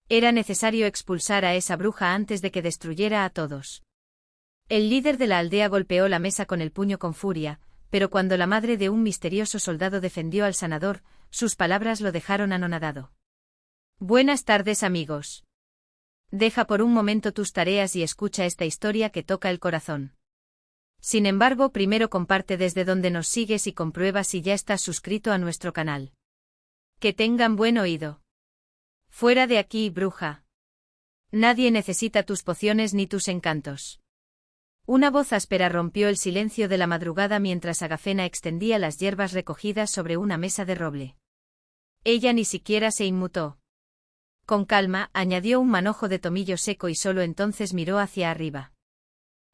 Era necesario expulsar a esa bruja antes de que destruyera a todos. El líder de la aldea golpeó la mesa con el puño con furia, pero cuando la madre de un misterioso soldado defendió al sanador, sus palabras lo dejaron anonadado. Buenas tardes, amigos. Deja por un momento tus tareas y escucha esta historia que toca el corazón. Sin embargo, primero comparte desde donde nos sigues y comprueba si ya estás suscrito a nuestro canal. Que tengan buen oído. Fuera de aquí, bruja. Nadie necesita tus pociones ni tus encantos. Una voz áspera rompió el silencio de la madrugada mientras Agafena extendía las hierbas recogidas sobre una mesa de roble. Ella ni siquiera se inmutó. Con calma, añadió un manojo de tomillo seco y solo entonces miró hacia arriba.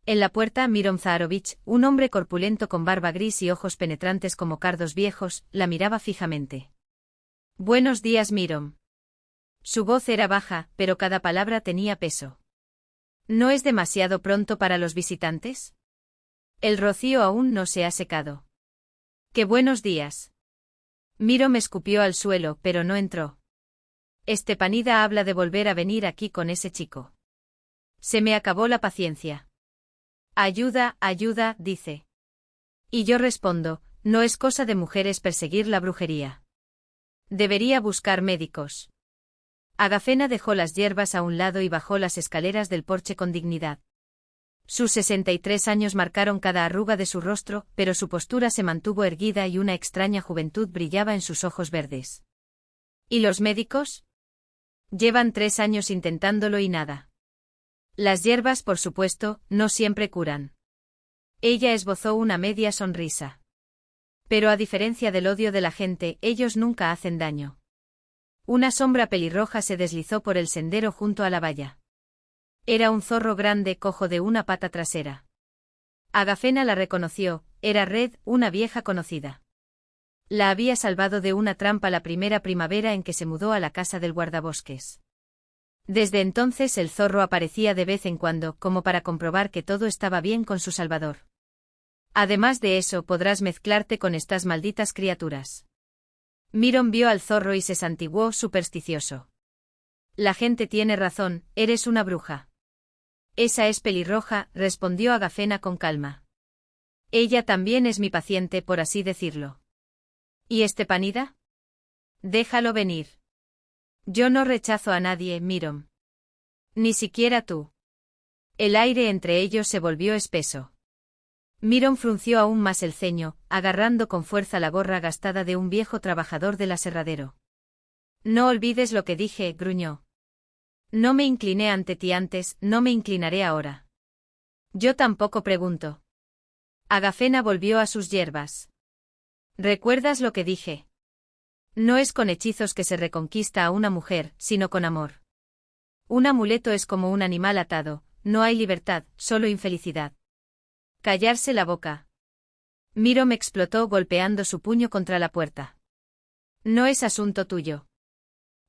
En la puerta, Miron Zaharovich, un hombre corpulento con barba gris y ojos penetrantes como cardos viejos, la miraba fijamente. Buenos días, Miron. Su voz era baja, pero cada palabra tenía peso. ¿No es demasiado pronto para los visitantes? El rocío aún no se ha secado. ¡Qué buenos días! Miron escupió al suelo, pero no entró. Estepanida habla de volver a venir aquí con ese chico. Se me acabó la paciencia. Ayuda, ayuda, dice. Y yo respondo, no es cosa de mujeres perseguir la brujería. Debería buscar médicos. Agafena dejó las hierbas a un lado y bajó las escaleras del porche con dignidad. Sus 63 años marcaron cada arruga de su rostro, pero su postura se mantuvo erguida y una extraña juventud brillaba en sus ojos verdes. ¿Y los médicos? Llevan 3 años intentándolo y nada. Las hierbas, por supuesto, no siempre curan. Ella esbozó una media sonrisa. Pero a diferencia del odio de la gente, ellos nunca hacen daño. Una sombra pelirroja se deslizó por el sendero junto a la valla. Era un zorro grande cojo de una pata trasera. Agafena la reconoció, era Red, una vieja conocida. La había salvado de una trampa la primera primavera en que se mudó a la casa del guardabosques. Desde entonces el zorro aparecía de vez en cuando, como para comprobar que todo estaba bien con su salvador. Además de eso, podrás mezclarte con estas malditas criaturas. Miron vio al zorro y se santiguó supersticioso. La gente tiene razón, eres una bruja. Esa es pelirroja, respondió Agafena con calma. Ella también es mi paciente, por así decirlo. ¿Y Estepanida? Déjalo venir. Yo no rechazo a nadie, Miron. Ni siquiera tú. El aire entre ellos se volvió espeso. Miron frunció aún más el ceño, agarrando con fuerza la gorra gastada de un viejo trabajador del aserradero. No olvides lo que dije, gruñó. No me incliné ante ti antes, no me inclinaré ahora. Yo tampoco pregunto. Agafena volvió a sus hierbas. ¿Recuerdas lo que dije? No es con hechizos que se reconquista a una mujer, sino con amor. Un amuleto es como un animal atado, no hay libertad, solo infelicidad. Callarse la boca. Miron explotó golpeando su puño contra la puerta. No es asunto tuyo.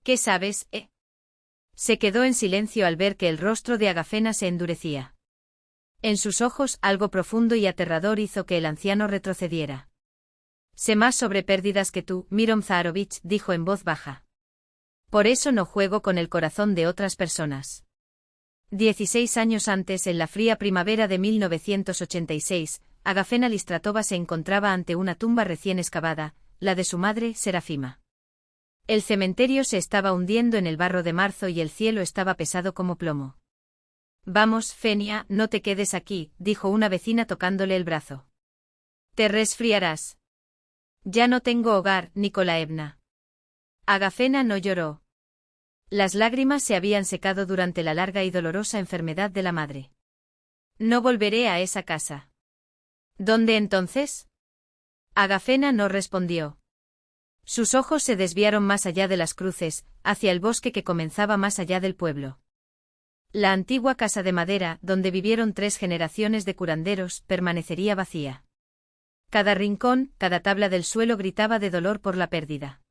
¿Qué sabes, Se quedó en silencio al ver que el rostro de Agafena se endurecía. En sus ojos, algo profundo y aterrador hizo que el anciano retrocediera. Sé más sobre pérdidas que tú, Miron Zaharovich, dijo en voz baja. Por eso no juego con el corazón de otras personas. 16 años antes, en la fría primavera de 1986, Agafena Listratova se encontraba ante una tumba recién excavada, la de su madre, Serafima. El cementerio se estaba hundiendo en el barro de marzo y el cielo estaba pesado como plomo. Vamos, Fenia, no te quedes aquí, dijo una vecina tocándole el brazo. Te resfriarás. Ya no tengo hogar, Nikolaevna. Agafena no lloró. Las lágrimas se habían secado durante la larga y dolorosa enfermedad de la madre. No volveré a esa casa. ¿Dónde entonces? Agafena no respondió. Sus ojos se desviaron más allá de las cruces, hacia el bosque que comenzaba más allá del pueblo. La antigua casa de madera, donde vivieron 3 generaciones de curanderos, permanecería vacía. Cada rincón, cada tabla del suelo gritaba de dolor por la pérdida.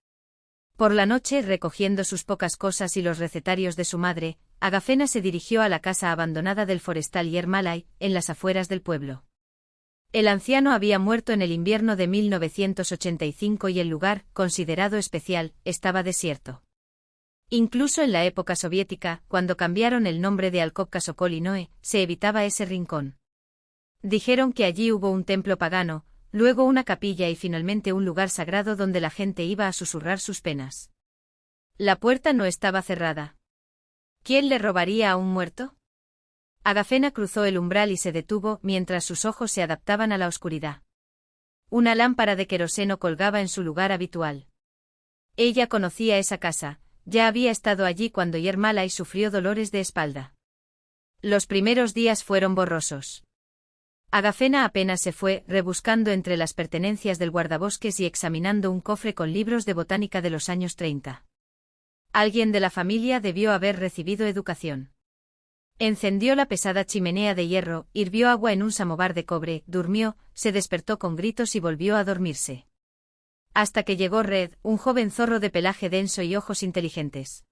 Por la noche, recogiendo sus pocas cosas y los recetarios de su madre, Agafena se dirigió a la casa abandonada del forestal Yermalay, en las afueras del pueblo. El anciano había muerto en el invierno de 1985 y el lugar, considerado especial, estaba desierto. Incluso en la época soviética, cuando cambiaron el nombre de Alkopka Sokolinoe, se evitaba ese rincón. Dijeron que allí hubo un templo pagano, luego una capilla y finalmente un lugar sagrado donde la gente iba a susurrar sus penas. La puerta no estaba cerrada. ¿Quién le robaría a un muerto? Agafena cruzó el umbral y se detuvo mientras sus ojos se adaptaban a la oscuridad. Una lámpara de queroseno colgaba en su lugar habitual. Ella conocía esa casa, ya había estado allí cuando Yermalay sufrió dolores de espalda. Los primeros días fueron borrosos. Agafena apenas se fue, rebuscando entre las pertenencias del guardabosques y examinando un cofre con libros de botánica de los años 30. Alguien de la familia debió haber recibido educación. Encendió la pesada chimenea de hierro, hirvió agua en un samovar de cobre, durmió, se despertó con gritos y volvió a dormirse. Hasta que llegó Red, un joven zorro de pelaje denso y ojos inteligentes.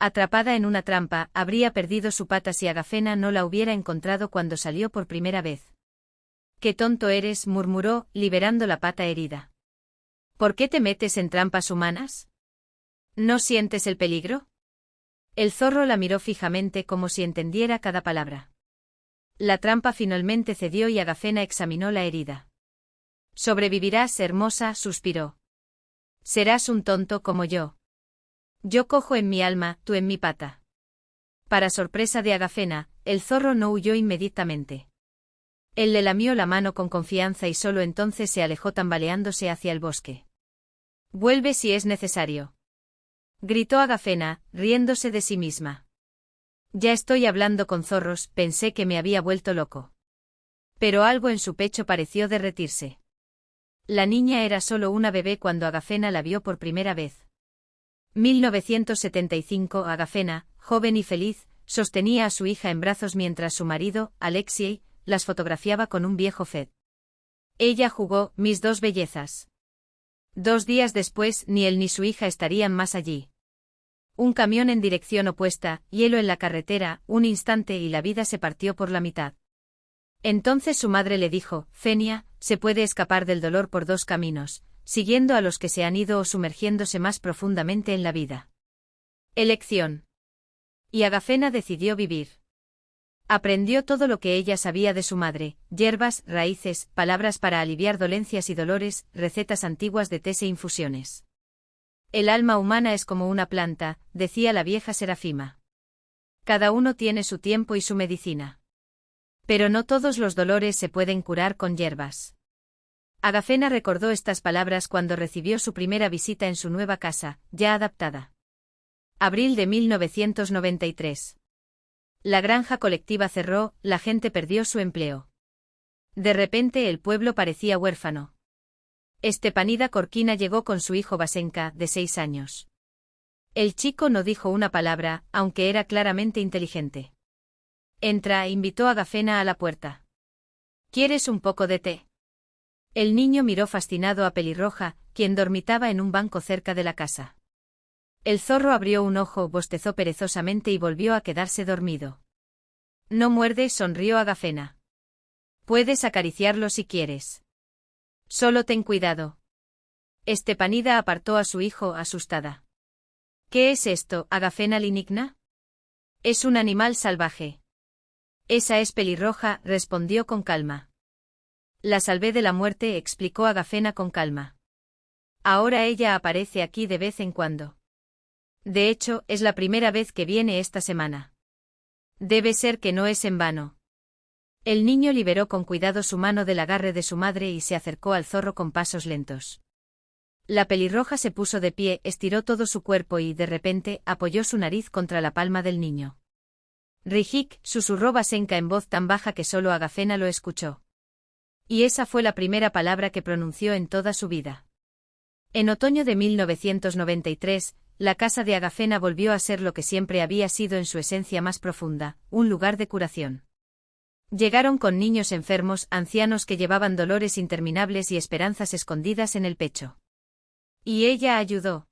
Atrapada en una trampa, habría perdido su pata si Agafena no la hubiera encontrado cuando salió por primera vez. «¡Qué tonto eres!», murmuró, liberando la pata herida. «¿Por qué te metes en trampas humanas? ¿No sientes el peligro?». El zorro la miró fijamente como si entendiera cada palabra. La trampa finalmente cedió y Agafena examinó la herida. «Sobrevivirás, hermosa», suspiró. «Serás un tonto como yo. Yo cojo en mi alma, tú en mi pata». Para sorpresa de Agafena, el zorro no huyó inmediatamente. Él le lamió la mano con confianza y solo entonces se alejó tambaleándose hacia el bosque. «Vuelve si es necesario», gritó Agafena, riéndose de sí misma. «Ya estoy hablando con zorros», pensé que me había vuelto loco. Pero algo en su pecho pareció derretirse. La niña era solo una bebé cuando Agafena la vio por primera vez. 1975. Agafena, joven y feliz, sostenía a su hija en brazos mientras su marido, Alexei, las fotografiaba con un viejo FED. Ella jugó, mis dos bellezas. 2 días después, ni él ni su hija estarían más allí. Un camión en dirección opuesta, hielo en la carretera, un instante y la vida se partió por la mitad. Entonces su madre le dijo, «Fenia, se puede escapar del dolor por 2 caminos, siguiendo a los que se han ido o sumergiéndose más profundamente en la vida. Elección». Y Agafena decidió vivir. Aprendió todo lo que ella sabía de su madre, hierbas, raíces, palabras para aliviar dolencias y dolores, recetas antiguas de tés e infusiones. «El alma humana es como una planta», decía la vieja Serafima. «Cada uno tiene su tiempo y su medicina. Pero no todos los dolores se pueden curar con hierbas». Agafena recordó estas palabras cuando recibió su primera visita en su nueva casa, ya adaptada. Abril de 1993. La granja colectiva cerró, la gente perdió su empleo. De repente el pueblo parecía huérfano. Estepanida Korkina llegó con su hijo Vasenka, de 6 años. El chico no dijo una palabra, aunque era claramente inteligente. «Entra», invitó a Agafena a la puerta. «¿Quieres un poco de té?». El niño miró fascinado a Pelirroja, quien dormitaba en un banco cerca de la casa. El zorro abrió un ojo, bostezó perezosamente y volvió a quedarse dormido. «No muerde», sonrió Agafena. «Puedes acariciarlo si quieres. Solo ten cuidado». Estepanida apartó a su hijo, asustada. «¿Qué es esto, Agafena Linikna?». «Es un animal salvaje». «Esa es Pelirroja», respondió con calma. «La salvé de la muerte», explicó Agafena con calma. «Ahora ella aparece aquí de vez en cuando. De hecho, es la primera vez que viene esta semana. Debe ser que no es en vano». El niño liberó con cuidado su mano del agarre de su madre y se acercó al zorro con pasos lentos. La Pelirroja se puso de pie, estiró todo su cuerpo y, de repente, apoyó su nariz contra la palma del niño. «Rijik», susurró Vasenka en voz tan baja que solo Agafena lo escuchó. Y esa fue la primera palabra que pronunció en toda su vida. En otoño de 1993, la casa de Agafena volvió a ser lo que siempre había sido en su esencia más profunda, un lugar de curación. Llegaron con niños enfermos, ancianos que llevaban dolores interminables y esperanzas escondidas en el pecho. Y ella ayudó.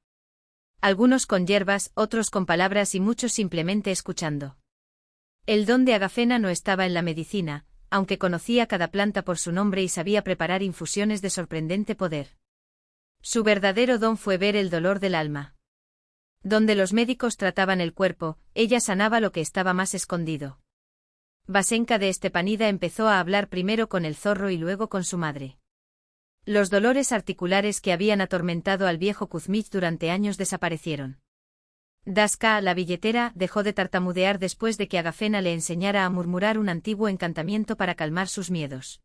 Algunos con hierbas, otros con palabras y muchos simplemente escuchando. El don de Agafena no estaba en la medicina, aunque conocía cada planta por su nombre y sabía preparar infusiones de sorprendente poder. Su verdadero don fue ver el dolor del alma. Donde los médicos trataban el cuerpo, ella sanaba lo que estaba más escondido. Vasenka de Estepanida empezó a hablar primero con el zorro y luego con su madre. Los dolores articulares que habían atormentado al viejo Kuzmich durante años desaparecieron. Daska, la billetera, dejó de tartamudear después de que Agafena le enseñara a murmurar un antiguo encantamiento para calmar sus miedos.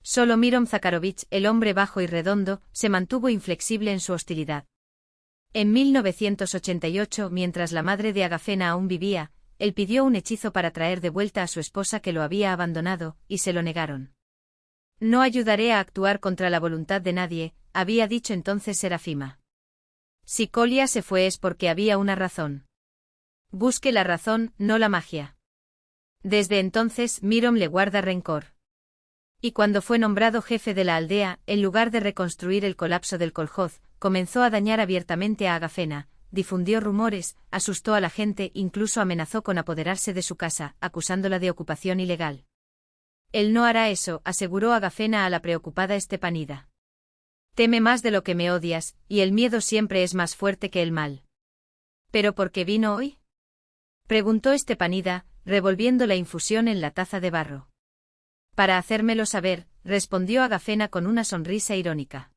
Solo Miron Zakharovich, el hombre bajo y redondo, se mantuvo inflexible en su hostilidad. En 1988, mientras la madre de Agafena aún vivía, él pidió un hechizo para traer de vuelta a su esposa que lo había abandonado, y se lo negaron. No ayudaré a actuar contra la voluntad de nadie, había dicho entonces Serafima. Si Kolia se fue es porque había una razón. Busque la razón, no la magia. Desde entonces Mirom le guarda rencor. Y cuando fue nombrado jefe de la aldea, en lugar de reconstruir el colapso del kolhoz, comenzó a dañar abiertamente a Agafena, difundió rumores, asustó a la gente, incluso amenazó con apoderarse de su casa, acusándola de ocupación ilegal. Él no hará eso, aseguró Agafena a la preocupada Estepanida. Teme más de lo que me odias, y el miedo siempre es más fuerte que el mal. ¿Pero por qué vino hoy? Preguntó Estepanida, revolviendo la infusión en la taza de barro. Para hacérmelo saber, respondió Agafena con una sonrisa irónica.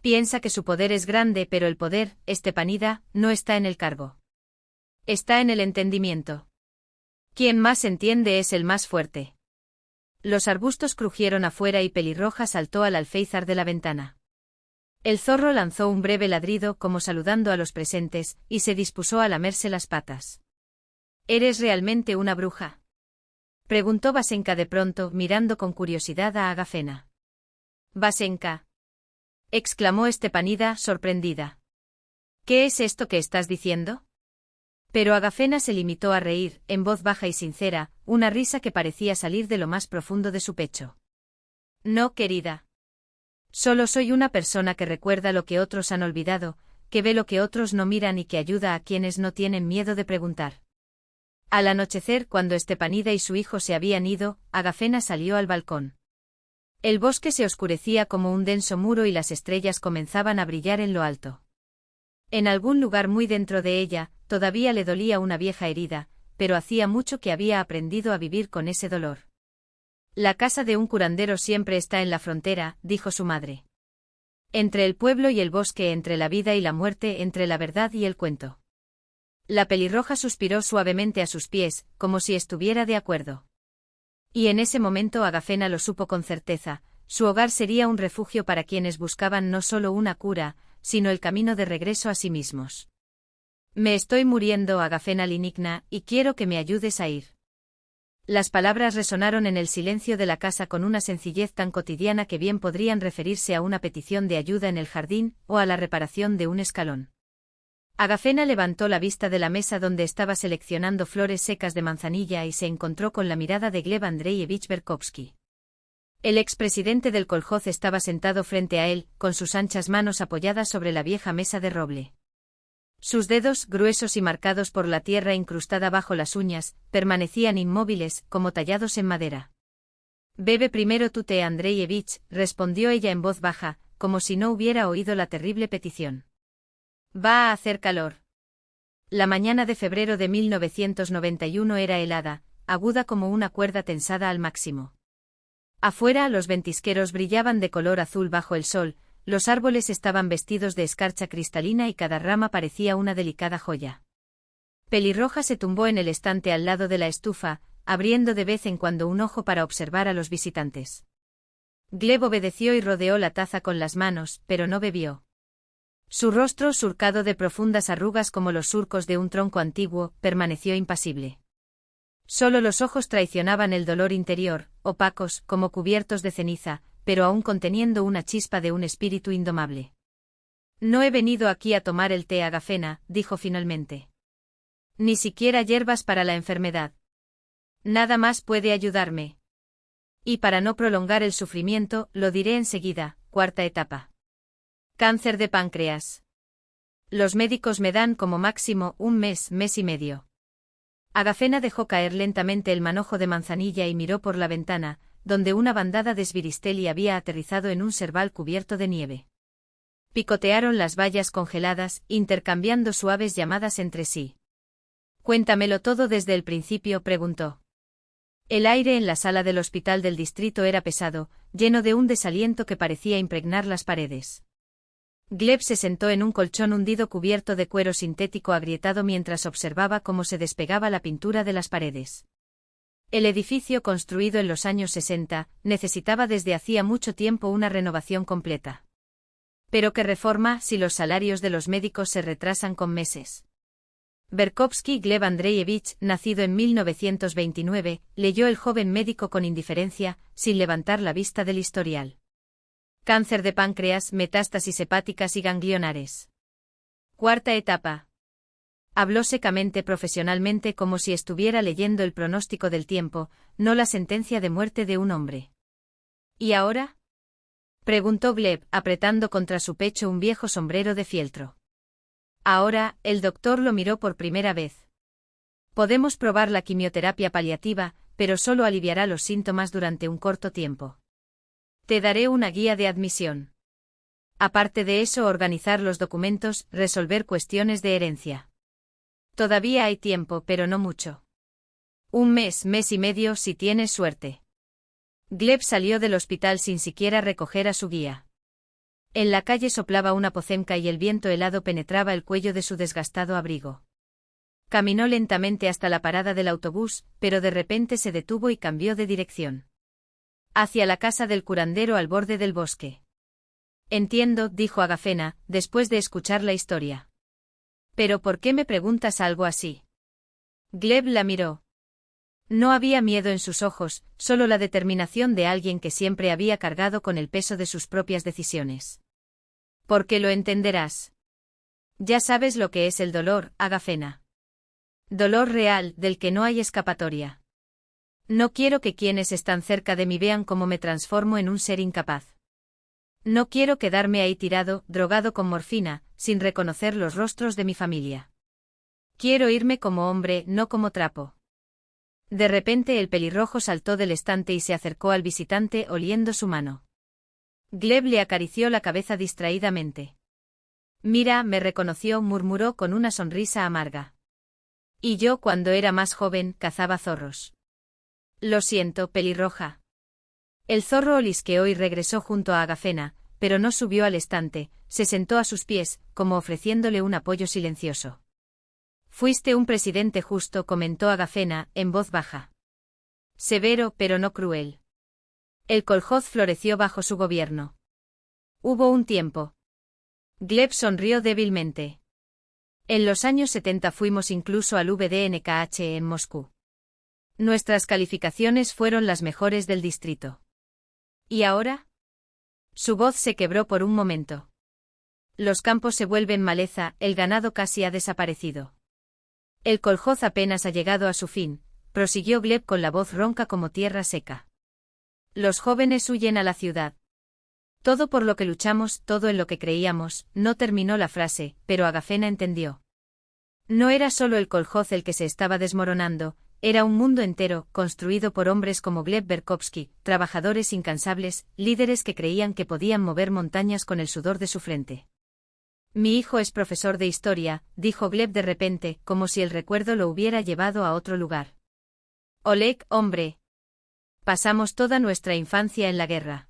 Piensa que su poder es grande, pero el poder, Estepanida, no está en el cargo. Está en el entendimiento. Quien más entiende es el más fuerte. Los arbustos crujieron afuera y Pelirroja saltó al alféizar de la ventana. El zorro lanzó un breve ladrido como saludando a los presentes, y se dispuso a lamerse las patas. ¿Eres realmente una bruja? Preguntó Vasenka de pronto, mirando con curiosidad a Agafena. Vasenka, exclamó Estepanida, sorprendida. ¿Qué es esto que estás diciendo? Pero Agafena se limitó a reír, en voz baja y sincera, una risa que parecía salir de lo más profundo de su pecho. No, querida. Solo soy una persona que recuerda lo que otros han olvidado, que ve lo que otros no miran y que ayuda a quienes no tienen miedo de preguntar. Al anochecer, cuando Estepanida y su hijo se habían ido, Agafena salió al balcón. El bosque se oscurecía como un denso muro y las estrellas comenzaban a brillar en lo alto. En algún lugar muy dentro de ella, todavía le dolía una vieja herida, pero hacía mucho que había aprendido a vivir con ese dolor. La casa de un curandero siempre está en la frontera, dijo su madre. Entre el pueblo y el bosque, entre la vida y la muerte, entre la verdad y el cuento. La pelirroja suspiró suavemente a sus pies, como si estuviera de acuerdo. Y en ese momento Agafena lo supo con certeza, su hogar sería un refugio para quienes buscaban no solo una cura, sino el camino de regreso a sí mismos. Me estoy muriendo, Agafena Linigna, y quiero que me ayudes a ir. Las palabras resonaron en el silencio de la casa con una sencillez tan cotidiana que bien podrían referirse a una petición de ayuda en el jardín o a la reparación de un escalón. Agafena levantó la vista de la mesa donde estaba seleccionando flores secas de manzanilla y se encontró con la mirada de Gleb Andreyevich Berkovsky. El expresidente del kolhoz estaba sentado frente a él, con sus anchas manos apoyadas sobre la vieja mesa de roble. Sus dedos, gruesos y marcados por la tierra incrustada bajo las uñas, permanecían inmóviles, como tallados en madera. Bebe primero tu té, Andreyevich, respondió ella en voz baja, como si no hubiera oído la terrible petición. Va a hacer calor. La mañana de febrero de 1991 era helada, aguda como una cuerda tensada al máximo. Afuera los ventisqueros brillaban de color azul bajo el sol, los árboles estaban vestidos de escarcha cristalina y cada rama parecía una delicada joya. Pelirroja se tumbó en el estante al lado de la estufa, abriendo de vez en cuando un ojo para observar a los visitantes. Gleb obedeció y rodeó la taza con las manos, pero no bebió. Su rostro, surcado de profundas arrugas como los surcos de un tronco antiguo, permaneció impasible. Solo los ojos traicionaban el dolor interior, opacos, como cubiertos de ceniza, pero aún conteniendo una chispa de un espíritu indomable. No he venido aquí a tomar el té, Agafena, dijo finalmente. Ni siquiera hierbas para la enfermedad. Nada más puede ayudarme. Y para no prolongar el sufrimiento, lo diré enseguida, cuarta etapa. Cáncer de páncreas. Los médicos me dan como máximo un mes, mes y medio. Agafena dejó caer lentamente el manojo de manzanilla y miró por la ventana, donde una bandada de Sviristeli había aterrizado en un serval cubierto de nieve. Picotearon las vallas congeladas, intercambiando suaves llamadas entre sí. «Cuéntamelo todo desde el principio», preguntó. El aire en la sala del hospital del distrito era pesado, lleno de un desaliento que parecía impregnar las paredes. Gleb se sentó en un colchón hundido cubierto de cuero sintético agrietado mientras observaba cómo se despegaba la pintura de las paredes. El edificio, construido en los años 60, necesitaba desde hacía mucho tiempo una renovación completa. Pero ¿qué reforma si los salarios de los médicos se retrasan con meses? Berkovsky Gleb Andreyevich, nacido en 1929, leyó el joven médico con indiferencia, sin levantar la vista del historial. Cáncer de páncreas, metástasis hepáticas y ganglionares. Cuarta etapa. Habló secamente, profesionalmente, como si estuviera leyendo el pronóstico del tiempo, no la sentencia de muerte de un hombre. ¿Y ahora?, preguntó Gleb, apretando contra su pecho un viejo sombrero de fieltro. Ahora, el doctor lo miró por primera vez. Podemos probar la quimioterapia paliativa, pero solo aliviará los síntomas durante un corto tiempo. Te daré una guía de admisión. Aparte de eso, organizar los documentos, resolver cuestiones de herencia. Todavía hay tiempo, pero no mucho. Un mes, mes y medio si tienes suerte. Gleb salió del hospital sin siquiera recoger a su guía. En la calle soplaba una pocemca y el viento helado penetraba el cuello de su desgastado abrigo. Caminó lentamente hasta la parada del autobús, pero de repente se detuvo y cambió de dirección. Hacia la casa del curandero al borde del bosque. Entiendo, dijo Agafena, después de escuchar la historia. ¿Pero por qué me preguntas algo así? Gleb la miró. No había miedo en sus ojos, solo la determinación de alguien que siempre había cargado con el peso de sus propias decisiones. Porque lo entenderás. Ya sabes lo que es el dolor, Agafena. Dolor real, del que no hay escapatoria. No quiero que quienes están cerca de mí vean cómo me transformo en un ser incapaz. No quiero quedarme ahí tirado, drogado con morfina, sin reconocer los rostros de mi familia. Quiero irme como hombre, no como trapo. De repente el pelirrojo saltó del estante y se acercó al visitante oliendo su mano. Gleb le acarició la cabeza distraídamente. Mira, me reconoció, murmuró con una sonrisa amarga. Y yo cuando era más joven cazaba zorros. Lo siento, pelirroja. El zorro olisqueó y regresó junto a Agafena, pero no subió al estante, se sentó a sus pies, como ofreciéndole un apoyo silencioso. Fuiste un presidente justo, comentó Agafena, en voz baja. Severo, pero no cruel. El kolhoz floreció bajo su gobierno. Hubo un tiempo. Gleb sonrió débilmente. En los años 70 fuimos incluso al VDNKH en Moscú. Nuestras calificaciones fueron las mejores del distrito. ¿Y ahora? Su voz se quebró por un momento. Los campos se vuelven maleza, el ganado casi ha desaparecido. El kolhoz apenas ha llegado a su fin, prosiguió Gleb con la voz ronca como tierra seca. Los jóvenes huyen a la ciudad. Todo por lo que luchamos, todo en lo que creíamos, no terminó la frase, pero Agafena entendió. No era solo el kolhoz el que se estaba desmoronando, era un mundo entero, construido por hombres como Gleb Berkovsky, trabajadores incansables, líderes que creían que podían mover montañas con el sudor de su frente. Mi hijo es profesor de historia, dijo Gleb de repente, como si el recuerdo lo hubiera llevado a otro lugar. Oleg, hombre. Pasamos toda nuestra infancia en la guerra.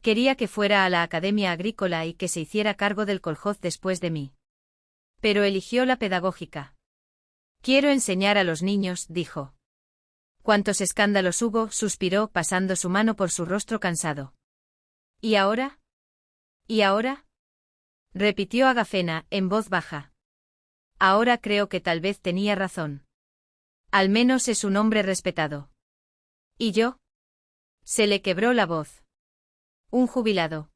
Quería que fuera a la academia agrícola y que se hiciera cargo del kolhoz después de mí. Pero eligió la pedagógica. Quiero enseñar a los niños, dijo. ¿Cuántos escándalos hubo?, suspiró, pasando su mano por su rostro cansado. ¿Y ahora? ¿Y ahora?, repitió Agafena, en voz baja. Ahora creo que tal vez tenía razón. Al menos es un hombre respetado. ¿Y yo? Se le quebró la voz. Un jubilado.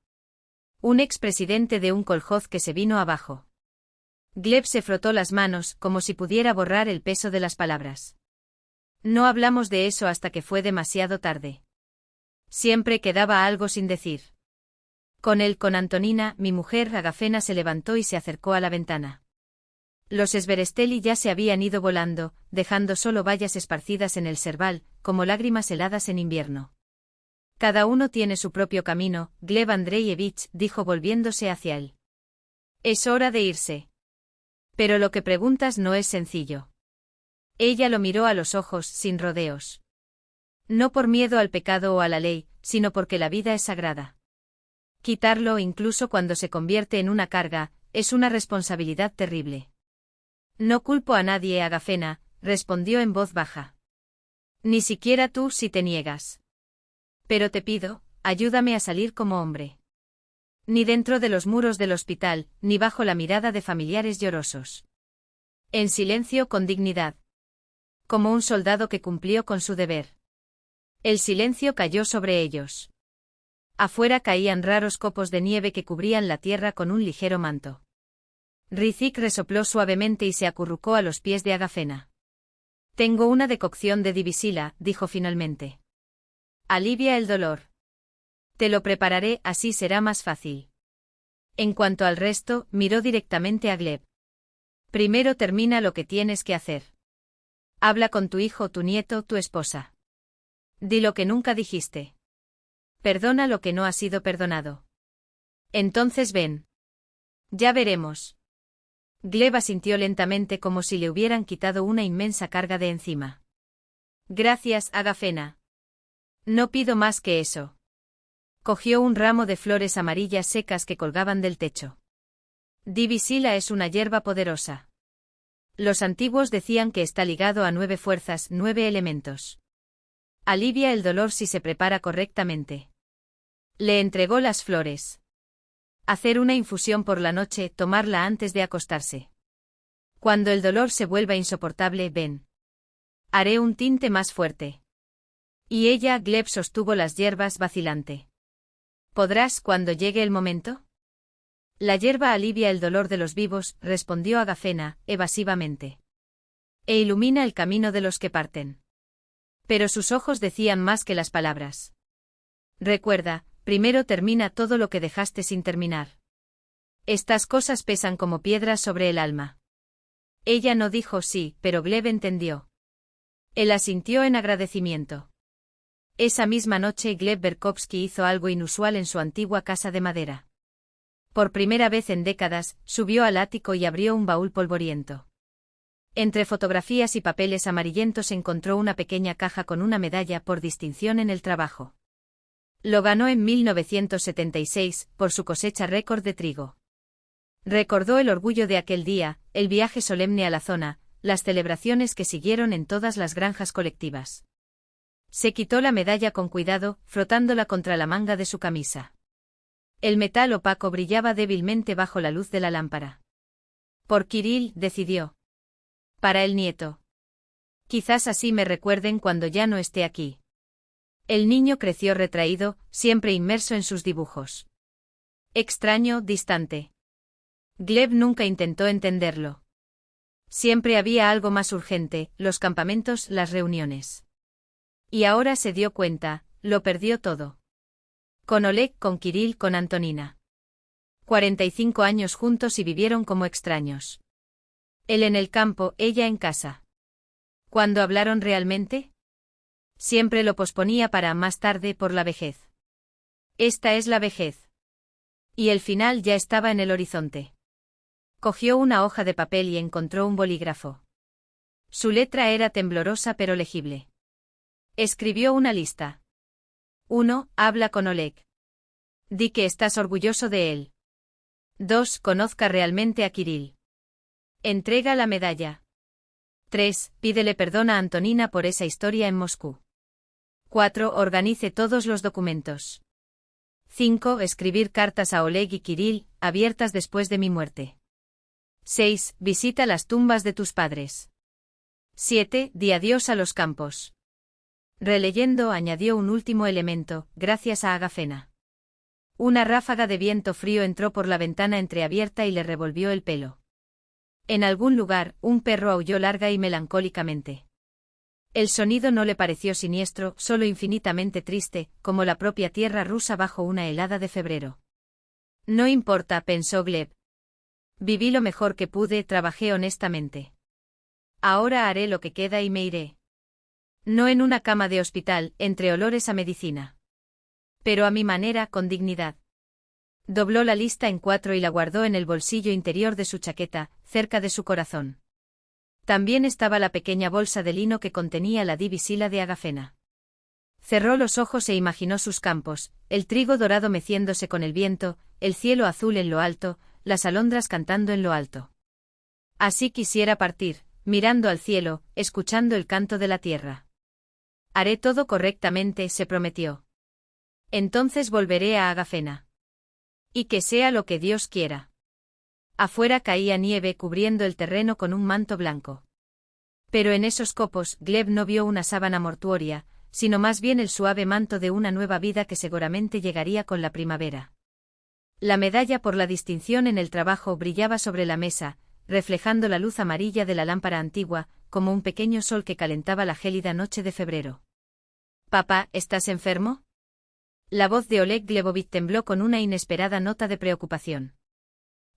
Un expresidente de un kolhoz que se vino abajo. Gleb se frotó las manos, como si pudiera borrar el peso de las palabras. No hablamos de eso hasta que fue demasiado tarde. Siempre quedaba algo sin decir. Con Antonina, mi mujer, Agafena se levantó y se acercó a la ventana. Los Sberesteli ya se habían ido volando, dejando solo bayas esparcidas en el serval, como lágrimas heladas en invierno. Cada uno tiene su propio camino, Gleb Andreyevich dijo volviéndose hacia él. Es hora de irse. Pero lo que preguntas no es sencillo. Ella lo miró a los ojos, sin rodeos. No por miedo al pecado o a la ley, sino porque la vida es sagrada. Quitarlo, incluso cuando se convierte en una carga, es una responsabilidad terrible. No culpo a nadie, Agafena, respondió en voz baja. Ni siquiera tú si te niegas. Pero te pido, ayúdame a salir como hombre. Ni dentro de los muros del hospital, ni bajo la mirada de familiares llorosos. En silencio, con dignidad. Como un soldado que cumplió con su deber. El silencio cayó sobre ellos. Afuera caían raros copos de nieve que cubrían la tierra con un ligero manto. Rizik resopló suavemente y se acurrucó a los pies de Agafena. Tengo una decocción de divisila, dijo finalmente. Alivia el dolor. Te lo prepararé, así será más fácil. En cuanto al resto, miró directamente a Gleb. Primero termina lo que tienes que hacer. Habla con tu hijo, tu nieto, tu esposa. Di lo que nunca dijiste. Perdona lo que no ha sido perdonado. Entonces ven. Ya veremos. Gleb asintió lentamente como si le hubieran quitado una inmensa carga de encima. Gracias, Agafena. No pido más que eso. Cogió un ramo de flores amarillas secas que colgaban del techo. Divisila es una hierba poderosa. Los antiguos decían que está ligado a 9 fuerzas, 9 elementos. Alivia el dolor si se prepara correctamente. Le entregó las flores. Hacer una infusión por la noche, tomarla antes de acostarse. Cuando el dolor se vuelva insoportable, ven. Haré un tinte más fuerte. Y ella, Gleb sostuvo las hierbas vacilante. ¿Podrás cuando llegue el momento? La hierba alivia el dolor de los vivos, respondió Agafena, evasivamente. E ilumina el camino de los que parten. Pero sus ojos decían más que las palabras. Recuerda, primero termina todo lo que dejaste sin terminar. Estas cosas pesan como piedras sobre el alma. Ella no dijo sí, pero Gleb entendió. Él asintió en agradecimiento. Esa misma noche Gleb Berkovsky hizo algo inusual en su antigua casa de madera. Por primera vez en décadas, subió al ático y abrió un baúl polvoriento. Entre fotografías y papeles amarillentos encontró una pequeña caja con una medalla por distinción en el trabajo. Lo ganó en 1976, por su cosecha récord de trigo. Recordó el orgullo de aquel día, el viaje solemne a la zona, las celebraciones que siguieron en todas las granjas colectivas. Se quitó la medalla con cuidado, frotándola contra la manga de su camisa. El metal opaco brillaba débilmente bajo la luz de la lámpara. Por Kirill, decidió. Para el nieto. Quizás así me recuerden cuando ya no esté aquí. El niño creció retraído, siempre inmerso en sus dibujos. Extraño, distante. Gleb nunca intentó entenderlo. Siempre había algo más urgente, los campamentos, las reuniones. Y ahora se dio cuenta, lo perdió todo. Con Oleg, con Kirill, con Antonina. 45 años juntos y vivieron como extraños. Él en el campo, ella en casa. ¿Cuándo hablaron realmente? Siempre lo posponía para más tarde por la vejez. Esta es la vejez. Y el final ya estaba en el horizonte. Cogió una hoja de papel y encontró un bolígrafo. Su letra era temblorosa pero legible. Escribió una lista. 1. Habla con Oleg. Di que estás orgulloso de él. 2. Conozca realmente a Kirill. Entrega la medalla. 3. Pídele perdón a Antonina por esa historia en Moscú. 4. Organice todos los documentos. 5. Escribir cartas a Oleg y Kirill, abiertas después de mi muerte. 6. Visita las tumbas de tus padres. 7. Di adiós a los campos. Releyendo añadió un último elemento, gracias a Agafena. Una ráfaga de viento frío entró por la ventana entreabierta y le revolvió el pelo. En algún lugar, un perro aulló larga y melancólicamente. El sonido no le pareció siniestro, solo infinitamente triste, como la propia tierra rusa bajo una helada de febrero. No importa, pensó Gleb. Viví lo mejor que pude, trabajé honestamente. Ahora haré lo que queda y me iré. No en una cama de hospital, entre olores a medicina. Pero a mi manera, con dignidad. Dobló la lista en 4 y la guardó en el bolsillo interior de su chaqueta, cerca de su corazón. También estaba la pequeña bolsa de lino que contenía la divisila de Agafena. Cerró los ojos e imaginó sus campos, el trigo dorado meciéndose con el viento, el cielo azul en lo alto, las alondras cantando en lo alto. Así quisiera partir, mirando al cielo, escuchando el canto de la tierra. Haré todo correctamente, se prometió. Entonces volveré a Agafena. Y que sea lo que Dios quiera. Afuera caía nieve cubriendo el terreno con un manto blanco. Pero en esos copos, Gleb no vio una sábana mortuoria, sino más bien el suave manto de una nueva vida que seguramente llegaría con la primavera. La medalla por la distinción en el trabajo brillaba sobre la mesa, reflejando la luz amarilla de la lámpara antigua, como un pequeño sol que calentaba la gélida noche de febrero. «Papá, ¿estás enfermo?» La voz de Oleg Glebovich tembló con una inesperada nota de preocupación.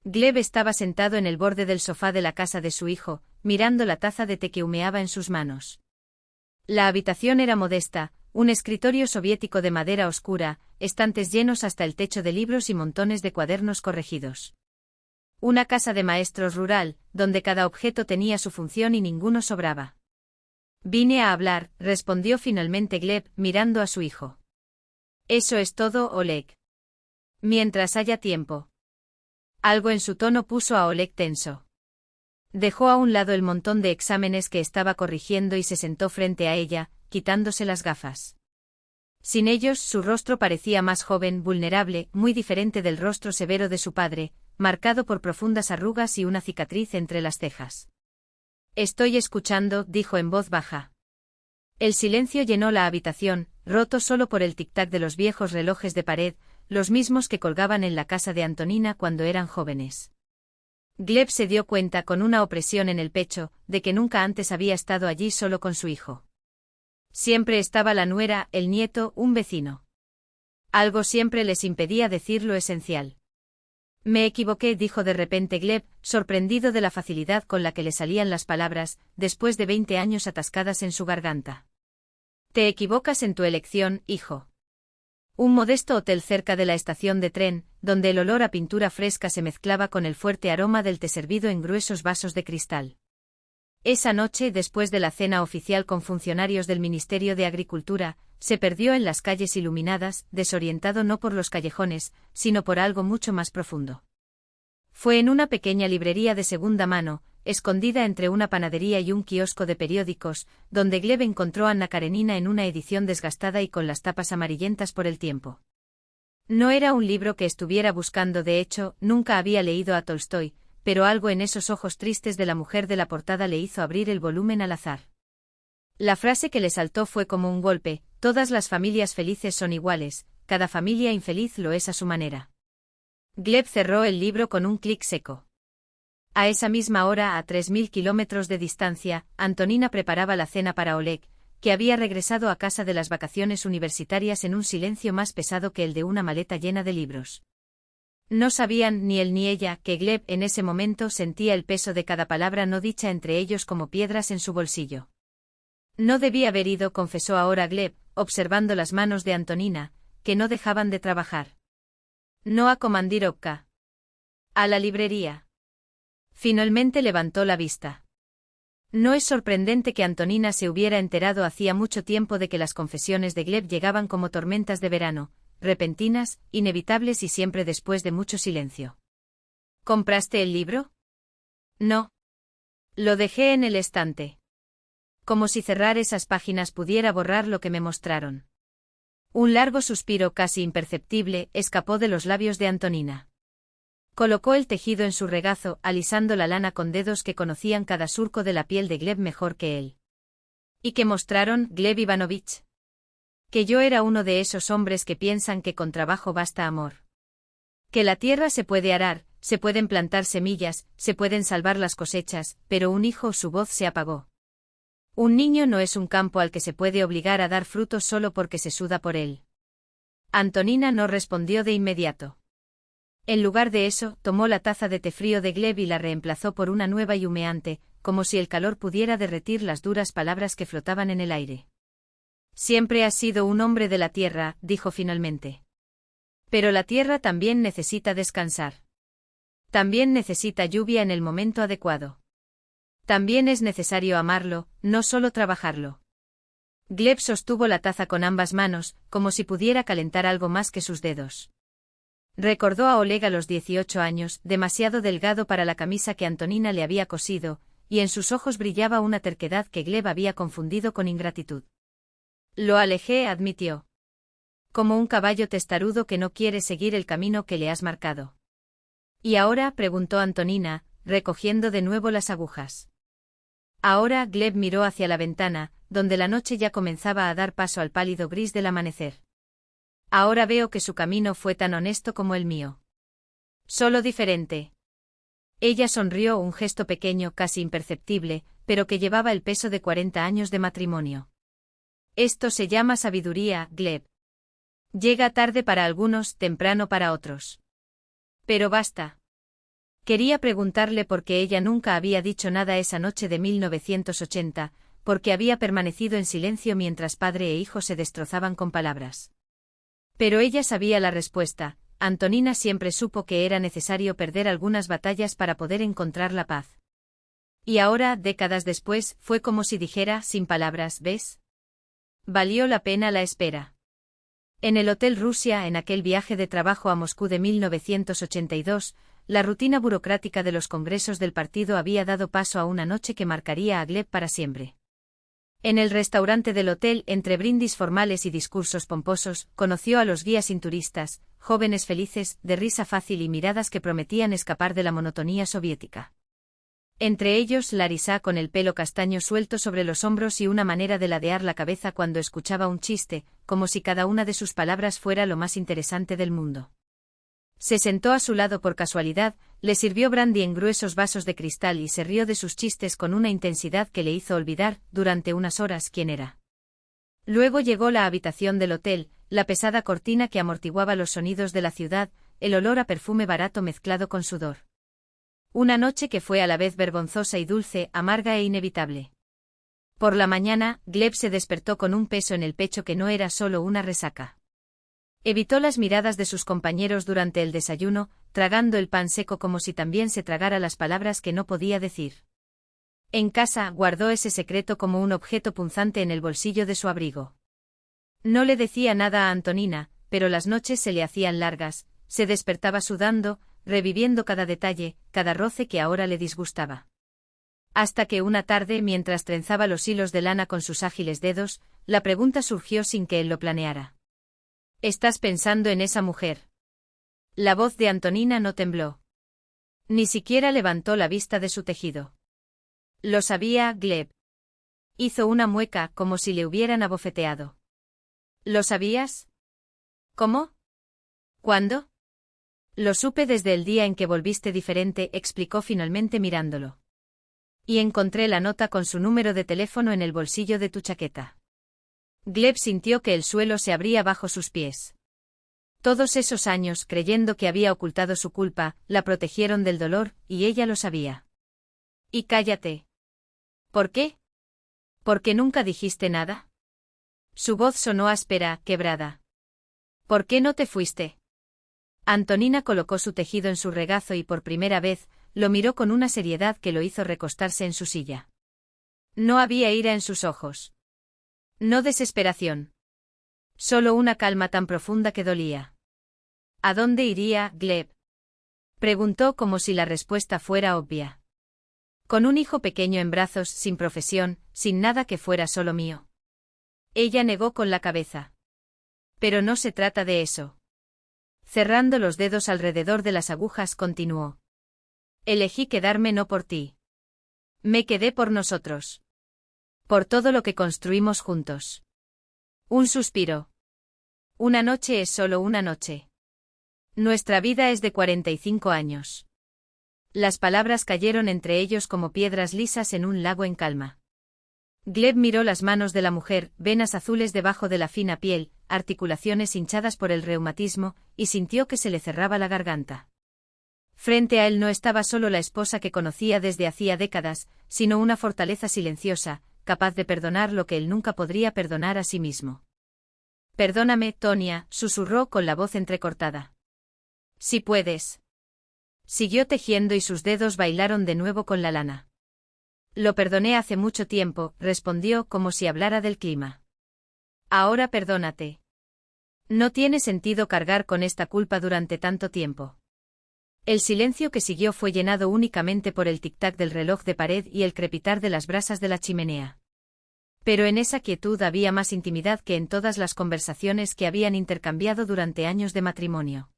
Gleb estaba sentado en el borde del sofá de la casa de su hijo, mirando la taza de té que humeaba en sus manos. La habitación era modesta, un escritorio soviético de madera oscura, estantes llenos hasta el techo de libros y montones de cuadernos corregidos. Una casa de maestros rural, donde cada objeto tenía su función y ninguno sobraba. «Vine a hablar», respondió finalmente Gleb, mirando a su hijo. «Eso es todo, Oleg. Mientras haya tiempo». Algo en su tono puso a Oleg tenso. Dejó a un lado el montón de exámenes que estaba corrigiendo y se sentó frente a ella, quitándose las gafas. Sin ellos, su rostro parecía más joven, vulnerable, muy diferente del rostro severo de su padre, marcado por profundas arrugas y una cicatriz entre las cejas. «Estoy escuchando», dijo en voz baja. El silencio llenó la habitación, roto solo por el tic-tac de los viejos relojes de pared, los mismos que colgaban en la casa de Antonina cuando eran jóvenes. Gleb se dio cuenta con una opresión en el pecho, de que nunca antes había estado allí solo con su hijo. Siempre estaba la nuera, el nieto, un vecino. Algo siempre les impedía decir lo esencial. «Me equivoqué», dijo de repente Gleb, sorprendido de la facilidad con la que le salían las palabras, después de 20 años atascadas en su garganta. «Te equivocas en tu elección, hijo». Un modesto hotel cerca de la estación de tren, donde el olor a pintura fresca se mezclaba con el fuerte aroma del té servido en gruesos vasos de cristal. Esa noche, después de la cena oficial con funcionarios del Ministerio de Agricultura, se perdió en las calles iluminadas, desorientado no por los callejones, sino por algo mucho más profundo. Fue en una pequeña librería de segunda mano, escondida entre una panadería y un kiosco de periódicos, donde Gleb encontró a Anna Karenina en una edición desgastada y con las tapas amarillentas por el tiempo. No era un libro que estuviera buscando, de hecho, nunca había leído a Tolstói, pero algo en esos ojos tristes de la mujer de la portada le hizo abrir el volumen al azar. La frase que le saltó fue como un golpe: «Todas las familias felices son iguales, cada familia infeliz lo es a su manera». Gleb cerró el libro con un clic seco. A esa misma hora, a 3000 kilómetros de distancia, Antonina preparaba la cena para Oleg, que había regresado a casa de las vacaciones universitarias en un silencio más pesado que el de una maleta llena de libros. No sabían, ni él ni ella, que Gleb en ese momento sentía el peso de cada palabra no dicha entre ellos como piedras en su bolsillo. «No debí haber ido», confesó ahora Gleb, observando las manos de Antonina, que no dejaban de trabajar. «No a Komandirovka. A la librería». Finalmente levantó la vista. No es sorprendente que Antonina se hubiera enterado hacía mucho tiempo de que las confesiones de Gleb llegaban como tormentas de verano, repentinas, inevitables y siempre después de mucho silencio. «¿Compraste el libro?» «No. Lo dejé en el estante». Como si cerrar esas páginas pudiera borrar lo que me mostraron. Un largo suspiro casi imperceptible escapó de los labios de Antonina. Colocó el tejido en su regazo, alisando la lana con dedos que conocían cada surco de la piel de Gleb mejor que él. «¿Y qué mostraron, Gleb Ivanovich?» «Que yo era uno de esos hombres que piensan que con trabajo basta amor. Que la tierra se puede arar, se pueden plantar semillas, se pueden salvar las cosechas, pero un hijo». Su voz se apagó. «Un niño no es un campo al que se puede obligar a dar frutos solo porque se suda por él». Antonina no respondió de inmediato. En lugar de eso, tomó la taza de té frío de Gleb y la reemplazó por una nueva y humeante, como si el calor pudiera derretir las duras palabras que flotaban en el aire. Siempre has sido un hombre de la tierra, dijo finalmente. Pero la tierra también necesita descansar. También necesita lluvia en el momento adecuado. También es necesario amarlo, no solo trabajarlo. Gleb sostuvo la taza con ambas manos, como si pudiera calentar algo más que sus dedos. Recordó a Oleg a los 18 años, demasiado delgado para la camisa que Antonina le había cosido, y en sus ojos brillaba una terquedad que Gleb había confundido con ingratitud. Lo alejé, admitió. Como un caballo testarudo que no quiere seguir el camino que le has marcado. ¿Y ahora?, preguntó Antonina, recogiendo de nuevo las agujas. Ahora Gleb miró hacia la ventana, donde la noche ya comenzaba a dar paso al pálido gris del amanecer. Ahora veo que su camino fue tan honesto como el mío. Solo diferente. Ella sonrió, un gesto pequeño, casi imperceptible, pero que llevaba el peso de 40 años de matrimonio. Esto se llama sabiduría, Gleb. Llega tarde para algunos, temprano para otros. Pero basta. Quería preguntarle por qué ella nunca había dicho nada esa noche de 1980, porque había permanecido en silencio mientras padre e hijo se destrozaban con palabras. Pero ella sabía la respuesta. Antonina siempre supo que era necesario perder algunas batallas para poder encontrar la paz. Y ahora, décadas después, fue como si dijera, sin palabras, ¿ves? Valió la pena la espera. En el Hotel Rusia, en aquel viaje de trabajo a Moscú de 1982, la rutina burocrática de los congresos del partido había dado paso a una noche que marcaría a Gleb para siempre. En el restaurante del hotel, entre brindis formales y discursos pomposos, conoció a los guías inturistas, jóvenes felices, de risa fácil y miradas que prometían escapar de la monotonía soviética. Entre ellos Larisa con el pelo castaño suelto sobre los hombros y una manera de ladear la cabeza cuando escuchaba un chiste, como si cada una de sus palabras fuera lo más interesante del mundo. Se sentó a su lado por casualidad, le sirvió brandy en gruesos vasos de cristal y se rió de sus chistes con una intensidad que le hizo olvidar, durante unas horas, quién era. Luego llegó la habitación del hotel, la pesada cortina que amortiguaba los sonidos de la ciudad, el olor a perfume barato mezclado con sudor. Una noche que fue a la vez vergonzosa y dulce, amarga e inevitable. Por la mañana, Gleb se despertó con un peso en el pecho que no era solo una resaca. Evitó las miradas de sus compañeros durante el desayuno, tragando el pan seco como si también se tragara las palabras que no podía decir. En casa, guardó ese secreto como un objeto punzante en el bolsillo de su abrigo. No le decía nada a Antonina, pero las noches se le hacían largas, se despertaba sudando, reviviendo cada detalle, cada roce que ahora le disgustaba. Hasta que una tarde, mientras trenzaba los hilos de lana con sus ágiles dedos, la pregunta surgió sin que él lo planeara. ¿Estás pensando en esa mujer? La voz de Antonina no tembló. Ni siquiera levantó la vista de su tejido. Lo sabía, Gleb. Hizo una mueca, como si le hubieran abofeteado. ¿Lo sabías? ¿Cómo? ¿Cuándo? Lo supe desde el día en que volviste diferente, explicó finalmente mirándolo. Y encontré la nota con su número de teléfono en el bolsillo de tu chaqueta. Gleb sintió que el suelo se abría bajo sus pies. Todos esos años, creyendo que había ocultado su culpa, la protegieron del dolor, y ella lo sabía. Y cállate. ¿Por qué? ¿Por qué nunca dijiste nada? Su voz sonó áspera, quebrada. ¿Por qué no te fuiste? Antonina colocó su tejido en su regazo y por primera vez, lo miró con una seriedad que lo hizo recostarse en su silla. No había ira en sus ojos. No desesperación. Solo una calma tan profunda que dolía. ¿A dónde iría, Gleb? Preguntó como si la respuesta fuera obvia. Con un hijo pequeño en brazos, sin profesión, sin nada que fuera solo mío. Ella negó con la cabeza. Pero no se trata de eso. Cerrando los dedos alrededor de las agujas, continuó. Elegí quedarme no por ti. Me quedé por nosotros. Por todo lo que construimos juntos. Un suspiro. Una noche es solo una noche. Nuestra vida es de 45 años. Las palabras cayeron entre ellos como piedras lisas en un lago en calma. Gleb miró las manos de la mujer, venas azules debajo de la fina piel, articulaciones hinchadas por el reumatismo, y sintió que se le cerraba la garganta. Frente a él no estaba solo la esposa que conocía desde hacía décadas, sino una fortaleza silenciosa, capaz de perdonar lo que él nunca podría perdonar a sí mismo. Perdóname, Tonia, susurró con la voz entrecortada. Si puedes. Siguió tejiendo y sus dedos bailaron de nuevo con la lana. Lo perdoné hace mucho tiempo, respondió como si hablara del clima. Ahora perdónate. No tiene sentido cargar con esta culpa durante tanto tiempo. El silencio que siguió fue llenado únicamente por el tic-tac del reloj de pared y el crepitar de las brasas de la chimenea. Pero en esa quietud había más intimidad que en todas las conversaciones que habían intercambiado durante años de matrimonio.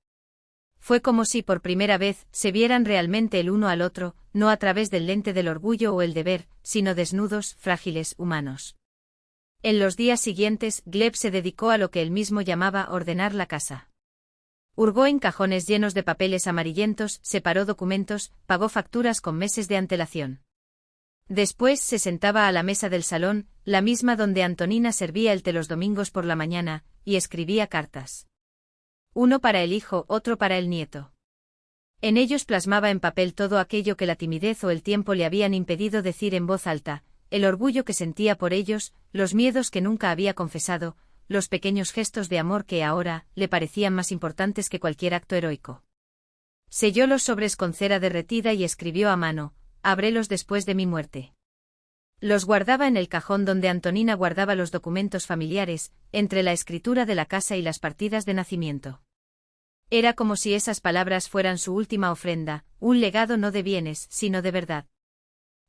Fue como si por primera vez se vieran realmente el uno al otro, no a través del lente del orgullo o el deber, sino desnudos, frágiles, humanos. En los días siguientes, Gleb se dedicó a lo que él mismo llamaba ordenar la casa. Hurgó en cajones llenos de papeles amarillentos, separó documentos, pagó facturas con meses de antelación. Después se sentaba a la mesa del salón, la misma donde Antonina servía el té los domingos por la mañana, y escribía cartas. Uno para el hijo, otro para el nieto. En ellos plasmaba en papel todo aquello que la timidez o el tiempo le habían impedido decir en voz alta, el orgullo que sentía por ellos, los miedos que nunca había confesado, los pequeños gestos de amor que ahora le parecían más importantes que cualquier acto heroico. Selló los sobres con cera derretida y escribió a mano, ábrelos después de mi muerte. Los guardaba en el cajón donde Antonina guardaba los documentos familiares, entre la escritura de la casa y las partidas de nacimiento. Era como si esas palabras fueran su última ofrenda, un legado no de bienes, sino de verdad.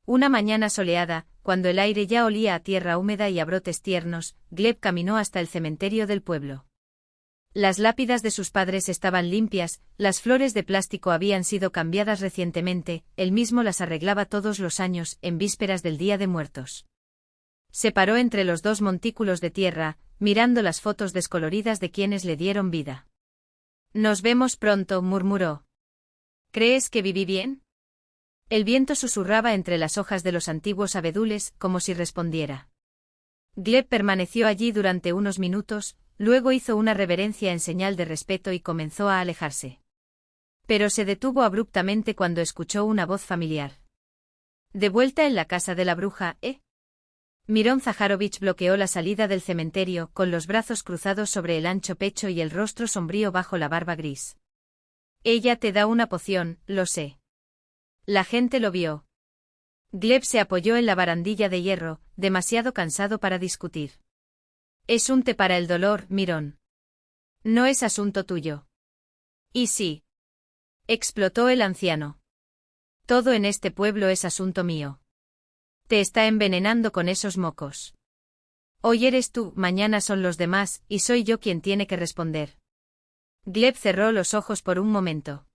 Una mañana soleada, cuando el aire ya olía a tierra húmeda y a brotes tiernos, Gleb caminó hasta el cementerio del pueblo. Las lápidas de sus padres estaban limpias, las flores de plástico habían sido cambiadas recientemente, él mismo las arreglaba todos los años, en vísperas del Día de Muertos. Se paró entre los dos montículos de tierra, mirando las fotos descoloridas de quienes le dieron vida. Nos vemos pronto, murmuró. ¿Crees que viví bien? El viento susurraba entre las hojas de los antiguos abedules, como si respondiera. Gleb permaneció allí durante unos minutos, luego hizo una reverencia en señal de respeto y comenzó a alejarse. Pero se detuvo abruptamente cuando escuchó una voz familiar. ¿De vuelta en la casa de la bruja, Mirón Zaharovich bloqueó la salida del cementerio, con los brazos cruzados sobre el ancho pecho y el rostro sombrío bajo la barba gris. Ella te da una poción, lo sé. La gente lo vio. Gleb se apoyó en la barandilla de hierro, demasiado cansado para discutir. Es un té para el dolor, Mirón. No es asunto tuyo. ¿Y sí? Explotó el anciano. Todo en este pueblo es asunto mío. Te está envenenando con esos mocos. Hoy eres tú, mañana son los demás, y soy yo quien tiene que responder. Gleb cerró los ojos por un momento.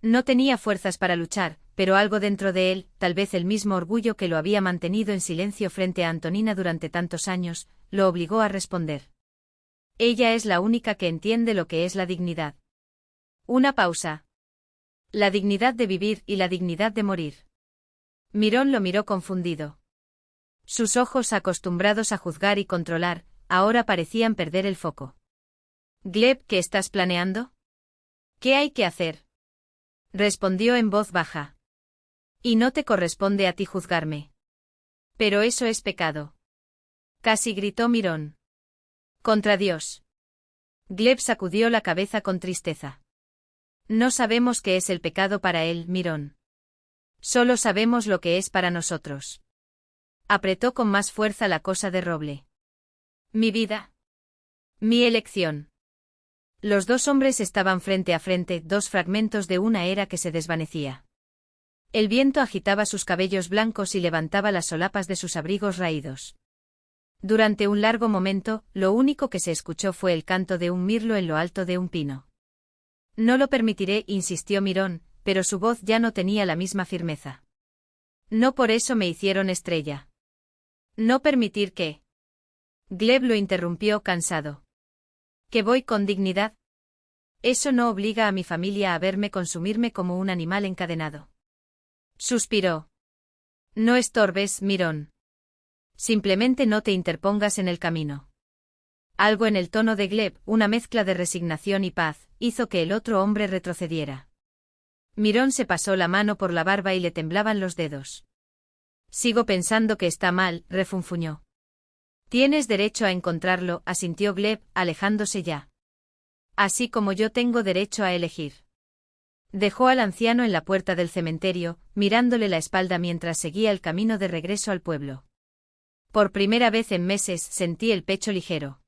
No tenía fuerzas para luchar, pero algo dentro de él, tal vez el mismo orgullo que lo había mantenido en silencio frente a Antonina durante tantos años, lo obligó a responder. Ella es la única que entiende lo que es la dignidad. Una pausa. La dignidad de vivir y la dignidad de morir. Mirón lo miró confundido. Sus ojos, acostumbrados a juzgar y controlar, ahora parecían perder el foco. Gleb, ¿qué estás planeando? ¿Qué hay que hacer? Respondió en voz baja. Y no te corresponde a ti juzgarme. Pero eso es pecado. Casi gritó Mirón. Contra Dios. Gleb sacudió la cabeza con tristeza. No sabemos qué es el pecado para él, Mirón. Solo sabemos lo que es para nosotros. Apretó con más fuerza la cosa de roble. Mi vida. Mi elección. Los dos hombres estaban frente a frente, dos fragmentos de una era que se desvanecía. El viento agitaba sus cabellos blancos y levantaba las solapas de sus abrigos raídos. Durante un largo momento, lo único que se escuchó fue el canto de un mirlo en lo alto de un pino. No lo permitiré, insistió Mirón, pero su voz ya no tenía la misma firmeza. No por eso me hicieron estrella. No permitir que... Gleb lo interrumpió cansado. ¿Que voy con dignidad? Eso no obliga a mi familia a verme consumirme como un animal encadenado. Suspiró. No estorbes, Mirón. Simplemente no te interpongas en el camino. Algo en el tono de Gleb, una mezcla de resignación y paz, hizo que el otro hombre retrocediera. Mirón se pasó la mano por la barba y le temblaban los dedos. Sigo pensando que está mal, refunfuñó. Tienes derecho a encontrarlo, asintió Gleb, alejándose ya. Así como yo tengo derecho a elegir. Dejó al anciano en la puerta del cementerio, mirándole la espalda mientras seguía el camino de regreso al pueblo. Por primera vez en meses sentí el pecho ligero.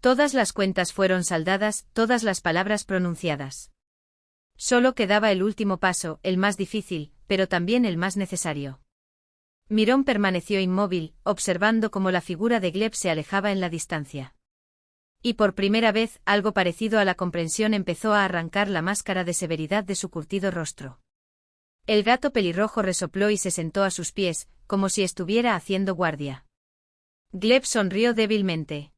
Todas las cuentas fueron saldadas, todas las palabras pronunciadas. Solo quedaba el último paso, el más difícil, pero también el más necesario. Mirón permaneció inmóvil, observando cómo la figura de Gleb se alejaba en la distancia. Y por primera vez, algo parecido a la comprensión empezó a arrancar la máscara de severidad de su curtido rostro. El gato pelirrojo resopló y se sentó a sus pies, como si estuviera haciendo guardia. Gleb sonrió débilmente.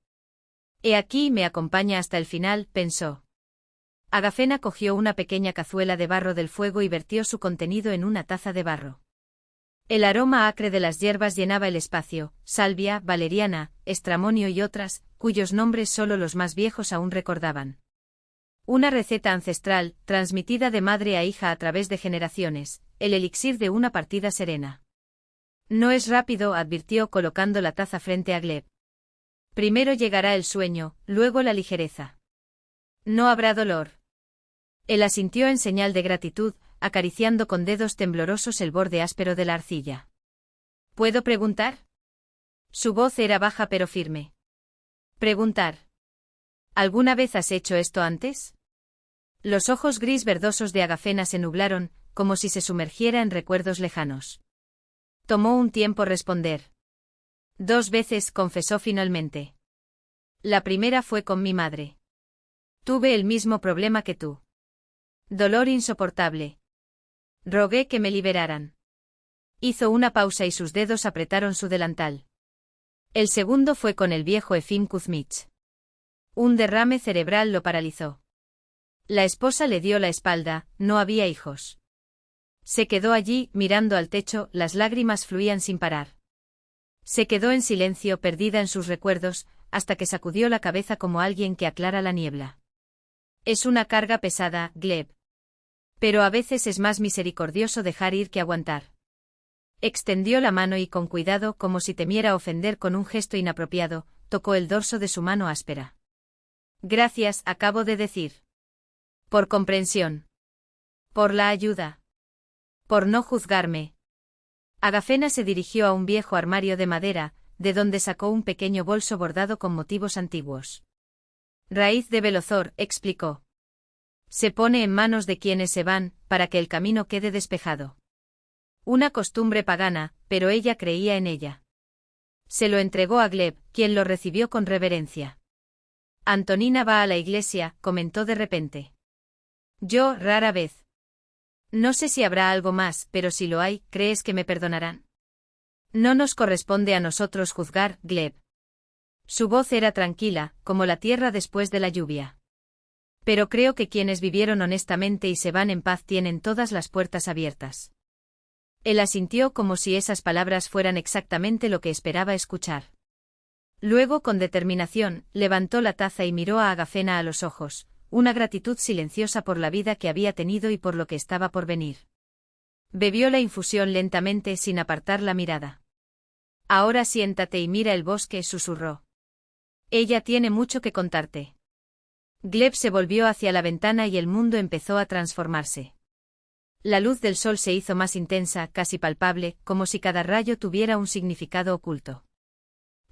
He aquí y me acompaña hasta el final, pensó. Agafena cogió una pequeña cazuela de barro del fuego y vertió su contenido en una taza de barro. El aroma acre de las hierbas llenaba el espacio, salvia, valeriana, estramonio y otras, cuyos nombres solo los más viejos aún recordaban. Una receta ancestral, transmitida de madre a hija a través de generaciones, el elixir de una partida serena. No es rápido, advirtió colocando la taza frente a Gleb. Primero llegará el sueño, luego la ligereza. No habrá dolor. Él asintió en señal de gratitud, acariciando con dedos temblorosos el borde áspero de la arcilla. ¿Puedo preguntar? Su voz era baja pero firme. Preguntar. ¿Alguna vez has hecho esto antes? Los ojos gris verdosos de Agafena se nublaron, como si se sumergiera en recuerdos lejanos. Tomó un tiempo responder. 2 veces, confesó finalmente. La primera fue con mi madre. Tuve el mismo problema que tú. Dolor insoportable. Rogué que me liberaran. Hizo una pausa y sus dedos apretaron su delantal. El segundo fue con el viejo Efim Kuzmich. Un derrame cerebral lo paralizó. La esposa le dio la espalda, no había hijos. Se quedó allí, mirando al techo, las lágrimas fluían sin parar. Se quedó en silencio, perdida en sus recuerdos, hasta que sacudió la cabeza como alguien que aclara la niebla. Es una carga pesada, Gleb. Pero a veces es más misericordioso dejar ir que aguantar. Extendió la mano y con cuidado, como si temiera ofender con un gesto inapropiado, tocó el dorso de su mano áspera. Gracias, acabo de decir. Por comprensión. Por la ayuda. Por no juzgarme. Agafena se dirigió a un viejo armario de madera, de donde sacó un pequeño bolso bordado con motivos antiguos. Raíz de Velozor, explicó. Se pone en manos de quienes se van, para que el camino quede despejado. Una costumbre pagana, pero ella creía en ella. Se lo entregó a Gleb, quien lo recibió con reverencia. Antonina va a la iglesia, comentó de repente. Yo, rara vez. No sé si habrá algo más, pero si lo hay, ¿crees que me perdonarán? No nos corresponde a nosotros juzgar, Gleb. Su voz era tranquila, como la tierra después de la lluvia. Pero creo que quienes vivieron honestamente y se van en paz tienen todas las puertas abiertas. Él asintió como si esas palabras fueran exactamente lo que esperaba escuchar. Luego, con determinación, levantó la taza y miró a Agafena a los ojos, una gratitud silenciosa por la vida que había tenido y por lo que estaba por venir. Bebió la infusión lentamente sin apartar la mirada. Ahora siéntate y mira el bosque, susurró. Ella tiene mucho que contarte. Gleb se volvió hacia la ventana y el mundo empezó a transformarse. La luz del sol se hizo más intensa, casi palpable, como si cada rayo tuviera un significado oculto.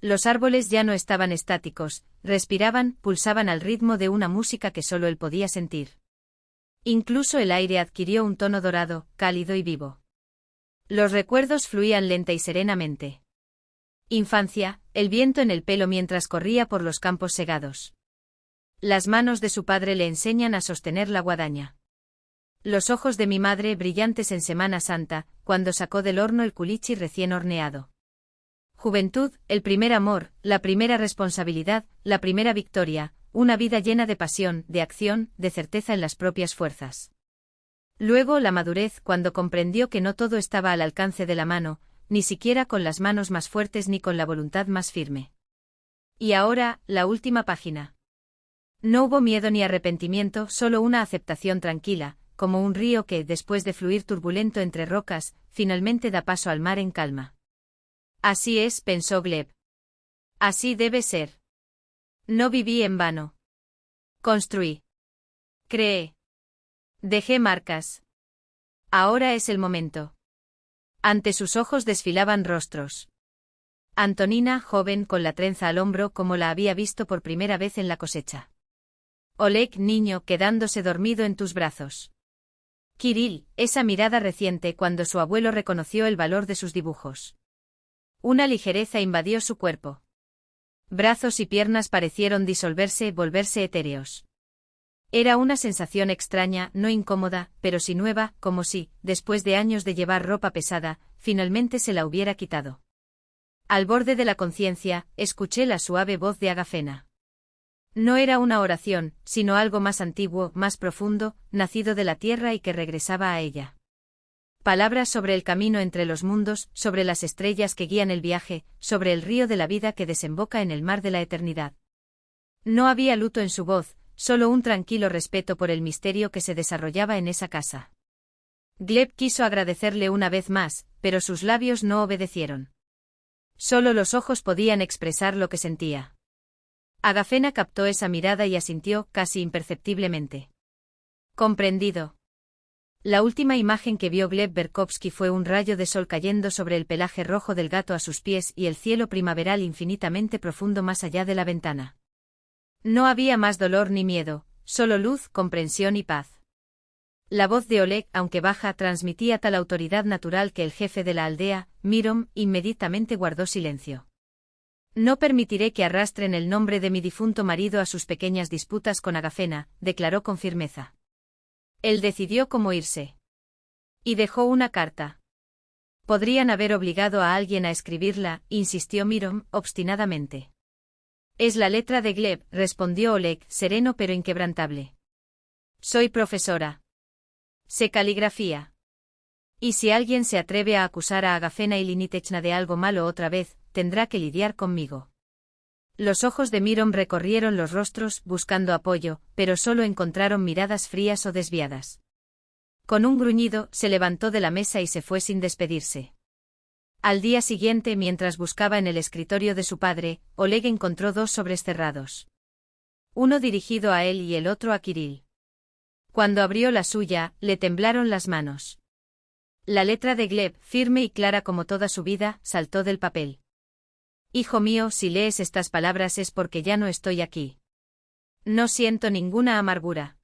Los árboles ya no estaban estáticos, respiraban, pulsaban al ritmo de una música que solo él podía sentir. Incluso el aire adquirió un tono dorado, cálido y vivo. Los recuerdos fluían lenta y serenamente. Infancia, el viento en el pelo mientras corría por los campos segados. Las manos de su padre le enseñan a sostener la guadaña. Los ojos de mi madre brillantes en Semana Santa, cuando sacó del horno el culichi recién horneado. Juventud, el primer amor, la primera responsabilidad, la primera victoria, una vida llena de pasión, de acción, de certeza en las propias fuerzas. Luego la madurez, cuando comprendió que no todo estaba al alcance de la mano, ni siquiera con las manos más fuertes ni con la voluntad más firme. Y ahora, la última página. No hubo miedo ni arrepentimiento, solo una aceptación tranquila, como un río que, después de fluir turbulento entre rocas, finalmente da paso al mar en calma. Así es, pensó Gleb. Así debe ser. No viví en vano. Construí. Creé. Dejé marcas. Ahora es el momento. Ante sus ojos desfilaban rostros. Antonina, joven con la trenza al hombro como la había visto por primera vez en la cosecha. Oleg, niño, quedándose dormido en tus brazos. Kirill, esa mirada reciente cuando su abuelo reconoció el valor de sus dibujos. Una ligereza invadió su cuerpo. Brazos y piernas parecieron disolverse, volverse etéreos. Era una sensación extraña, no incómoda, pero sí nueva, como si, después de años de llevar ropa pesada, finalmente se la hubiera quitado. Al borde de la conciencia, escuché la suave voz de Agafena. No era una oración, sino algo más antiguo, más profundo, nacido de la tierra y que regresaba a ella. Palabras sobre el camino entre los mundos, sobre las estrellas que guían el viaje, sobre el río de la vida que desemboca en el mar de la eternidad. No había luto en su voz, solo un tranquilo respeto por el misterio que se desarrollaba en esa casa. Gleb quiso agradecerle una vez más, pero sus labios no obedecieron. Solo los ojos podían expresar lo que sentía. Agafena captó esa mirada y asintió, casi imperceptiblemente. Comprendido. La última imagen que vio Gleb Berkovsky fue un rayo de sol cayendo sobre el pelaje rojo del gato a sus pies y el cielo primaveral infinitamente profundo más allá de la ventana. No había más dolor ni miedo, solo luz, comprensión y paz. La voz de Oleg, aunque baja, transmitía tal autoridad natural que el jefe de la aldea, Mirom, inmediatamente guardó silencio. No permitiré que arrastren el nombre de mi difunto marido a sus pequeñas disputas con Agafena, declaró con firmeza. Él decidió cómo irse. Y dejó una carta. Podrían haber obligado a alguien a escribirla, insistió Mirom, obstinadamente. Es la letra de Gleb, respondió Oleg, sereno pero inquebrantable. Soy profesora. Sé caligrafía. Y si alguien se atreve a acusar a Agafena Ilinitechna de algo malo otra vez, tendrá que lidiar conmigo. Los ojos de Mirom recorrieron los rostros, buscando apoyo, pero solo encontraron miradas frías o desviadas. Con un gruñido, se levantó de la mesa y se fue sin despedirse. Al día siguiente, mientras buscaba en el escritorio de su padre, Oleg encontró dos sobres cerrados. Uno dirigido a él y el otro a Kirill. Cuando abrió la suya, le temblaron las manos. La letra de Gleb, firme y clara como toda su vida, saltó del papel. Hijo mío, si lees estas palabras es porque ya no estoy aquí. No siento ninguna amargura.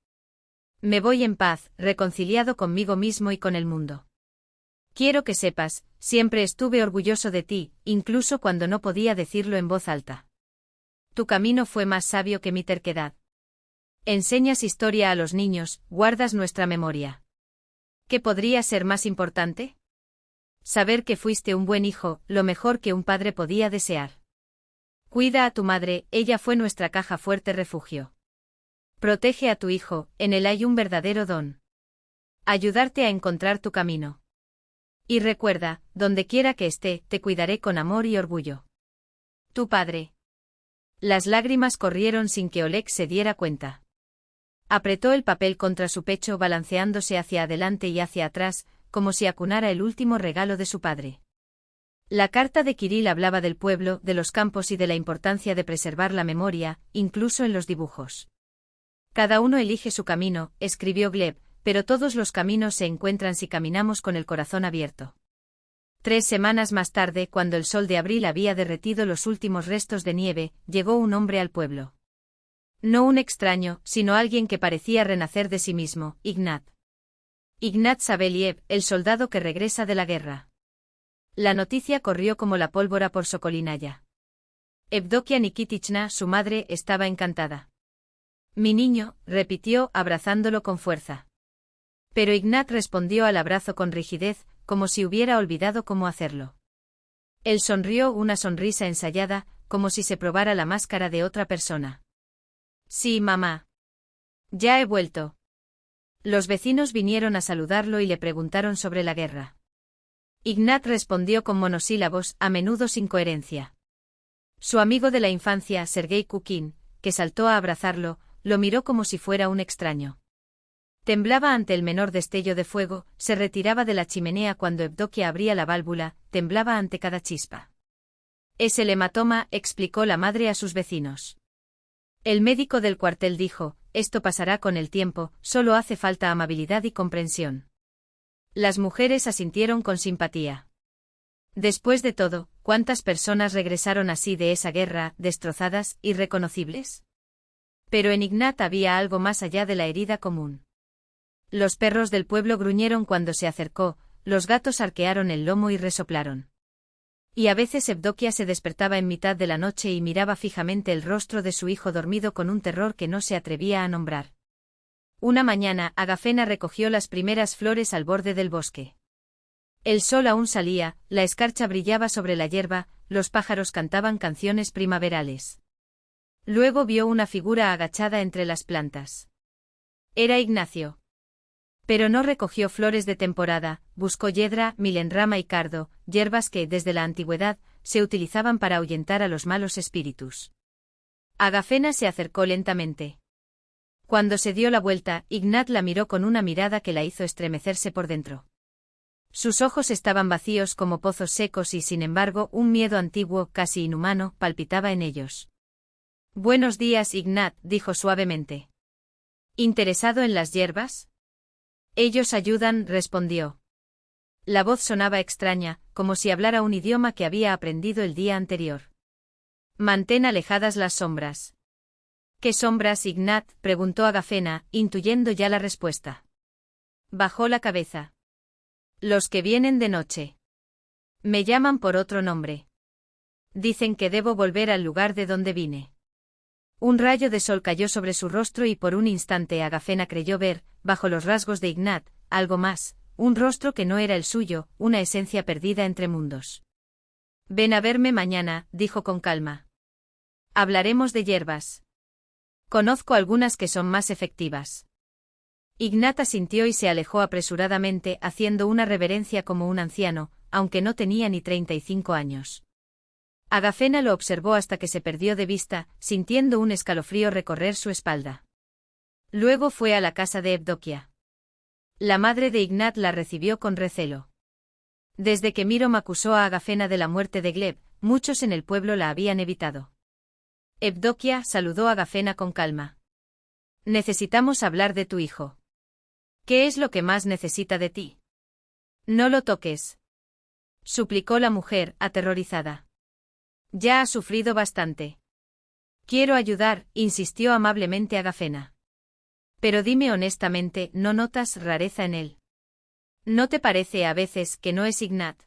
Me voy en paz, reconciliado conmigo mismo y con el mundo. Quiero que sepas, siempre estuve orgulloso de ti, incluso cuando no podía decirlo en voz alta. Tu camino fue más sabio que mi terquedad. Enseñas historia a los niños, guardas nuestra memoria. ¿Qué podría ser más importante? Saber que fuiste un buen hijo, lo mejor que un padre podía desear. Cuida a tu madre, ella fue nuestra caja fuerte refugio. Protege a tu hijo, en él hay un verdadero don. Ayudarte a encontrar tu camino. Y recuerda, donde quiera que esté, te cuidaré con amor y orgullo. Tu padre. Las lágrimas corrieron sin que Oleg se diera cuenta. Apretó el papel contra su pecho balanceándose hacia adelante y hacia atrás, como si acunara el último regalo de su padre. La carta de Kirill hablaba del pueblo, de los campos y de la importancia de preservar la memoria, incluso en los dibujos. Cada uno elige su camino, escribió Gleb, pero todos los caminos se encuentran si caminamos con el corazón abierto. 3 semanas más tarde, cuando el sol de abril había derretido los últimos restos de nieve, llegó un hombre al pueblo. No un extraño, sino alguien que parecía renacer de sí mismo, Ignat. Ignat Saveliev, el soldado que regresa de la guerra. La noticia corrió como la pólvora por Sokolinaya. Evdokia Nikitichna, su madre, estaba encantada. Mi niño, repitió, abrazándolo con fuerza. Pero Ignat respondió al abrazo con rigidez, como si hubiera olvidado cómo hacerlo. Él sonrió una sonrisa ensayada, como si se probara la máscara de otra persona. Sí, mamá. Ya he vuelto. Los vecinos vinieron a saludarlo y le preguntaron sobre la guerra. Ignat respondió con monosílabos, a menudo sin coherencia. Su amigo de la infancia, Sergei Kukin, que saltó a abrazarlo, lo miró como si fuera un extraño. Temblaba ante el menor destello de fuego, se retiraba de la chimenea cuando Evdokia abría la válvula, temblaba ante cada chispa. Es el hematoma, explicó la madre a sus vecinos. El médico del cuartel dijo, esto pasará con el tiempo, solo hace falta amabilidad y comprensión. Las mujeres asintieron con simpatía. Después de todo, ¿cuántas personas regresaron así de esa guerra, destrozadas, irreconocibles? Pero en Ignat había algo más allá de la herida común. Los perros del pueblo gruñeron cuando se acercó, los gatos arquearon el lomo y resoplaron. Y a veces Evdokia se despertaba en mitad de la noche y miraba fijamente el rostro de su hijo dormido con un terror que no se atrevía a nombrar. Una mañana, Agafena recogió las primeras flores al borde del bosque. El sol aún salía, la escarcha brillaba sobre la hierba, los pájaros cantaban canciones primaverales. Luego vio una figura agachada entre las plantas. Era Ignacio. Pero no recogió flores de temporada, buscó yedra, milenrama y cardo, hierbas que, desde la antigüedad, se utilizaban para ahuyentar a los malos espíritus. Agafena se acercó lentamente. Cuando se dio la vuelta, Ignat la miró con una mirada que la hizo estremecerse por dentro. Sus ojos estaban vacíos como pozos secos y, sin embargo, un miedo antiguo, casi inhumano, palpitaba en ellos. «Buenos días, Ignat», dijo suavemente. «¿Interesado en las hierbas?» «Ellos ayudan», respondió. La voz sonaba extraña, como si hablara un idioma que había aprendido el día anterior. «Mantén alejadas las sombras». «¿Qué sombras, Ignat?», preguntó Agafena, intuyendo ya la respuesta. Bajó la cabeza. «Los que vienen de noche. Me llaman por otro nombre. Dicen que debo volver al lugar de donde vine». Un rayo de sol cayó sobre su rostro y por un instante Agafena creyó ver, bajo los rasgos de Ignat, algo más, un rostro que no era el suyo, una esencia perdida entre mundos. «Ven a verme mañana», dijo con calma. «Hablaremos de hierbas. Conozco algunas que son más efectivas». Ignat asintió y se alejó apresuradamente, haciendo una reverencia como un anciano, aunque no tenía ni 35 años. Agafena lo observó hasta que se perdió de vista, sintiendo un escalofrío recorrer su espalda. Luego fue a la casa de Evdokia. La madre de Ignat la recibió con recelo. Desde que Mirom acusó a Agafena de la muerte de Gleb, muchos en el pueblo la habían evitado. Evdokia saludó a Agafena con calma. «Necesitamos hablar de tu hijo. ¿Qué es lo que más necesita de ti?» «No lo toques», suplicó la mujer, aterrorizada. «Ya ha sufrido bastante». «Quiero ayudar», insistió amablemente Agafena. «Pero dime honestamente, ¿no notas rareza en él? ¿No te parece a veces que no es Ignat?»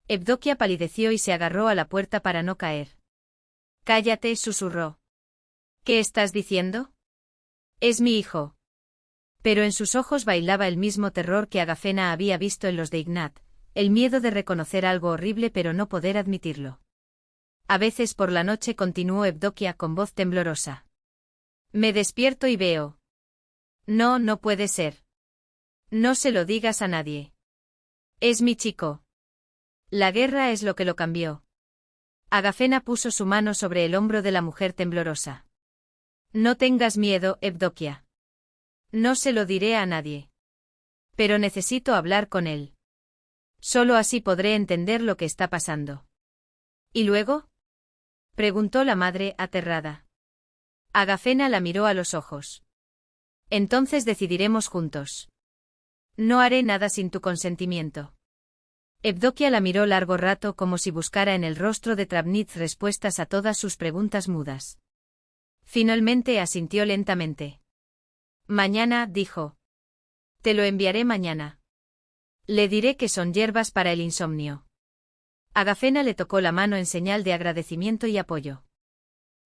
Evdokia palideció y se agarró a la puerta para no caer. «Cállate», susurró. «¿Qué estás diciendo?» «Es mi hijo». Pero en sus ojos bailaba el mismo terror que Agafena había visto en los de Ignat, el miedo de reconocer algo horrible pero no poder admitirlo. «A veces por la noche», continuó Evdokia con voz temblorosa. «Me despierto y veo». «No, no puede ser. No se lo digas a nadie. Es mi chico. La guerra es lo que lo cambió». Agafena puso su mano sobre el hombro de la mujer temblorosa. «No tengas miedo, Evdokia. No se lo diré a nadie. Pero necesito hablar con él. Solo así podré entender lo que está pasando». «¿Y luego?», preguntó la madre, aterrada. Agafena la miró a los ojos. «Entonces decidiremos juntos. No haré nada sin tu consentimiento». Evdokia la miró largo rato como si buscara en el rostro de Travnitz respuestas a todas sus preguntas mudas. Finalmente asintió lentamente. «Mañana», dijo. «Te lo enviaré mañana. Le diré que son hierbas para el insomnio». Agafena le tocó la mano en señal de agradecimiento y apoyo.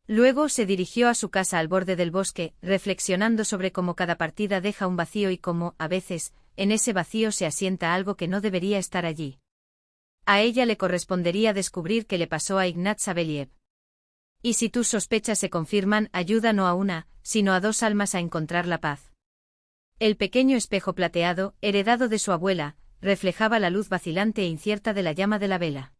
Luego se dirigió a su casa al borde del bosque, reflexionando sobre cómo cada partida deja un vacío y cómo, a veces, en ese vacío se asienta algo que no debería estar allí. A ella le correspondería descubrir qué le pasó a Ignat Saveliev. Y si tus sospechas se confirman, ayuda no a una, sino a dos almas a encontrar la paz. El pequeño espejo plateado, heredado de su abuela, reflejaba la luz vacilante e incierta de la llama de la vela.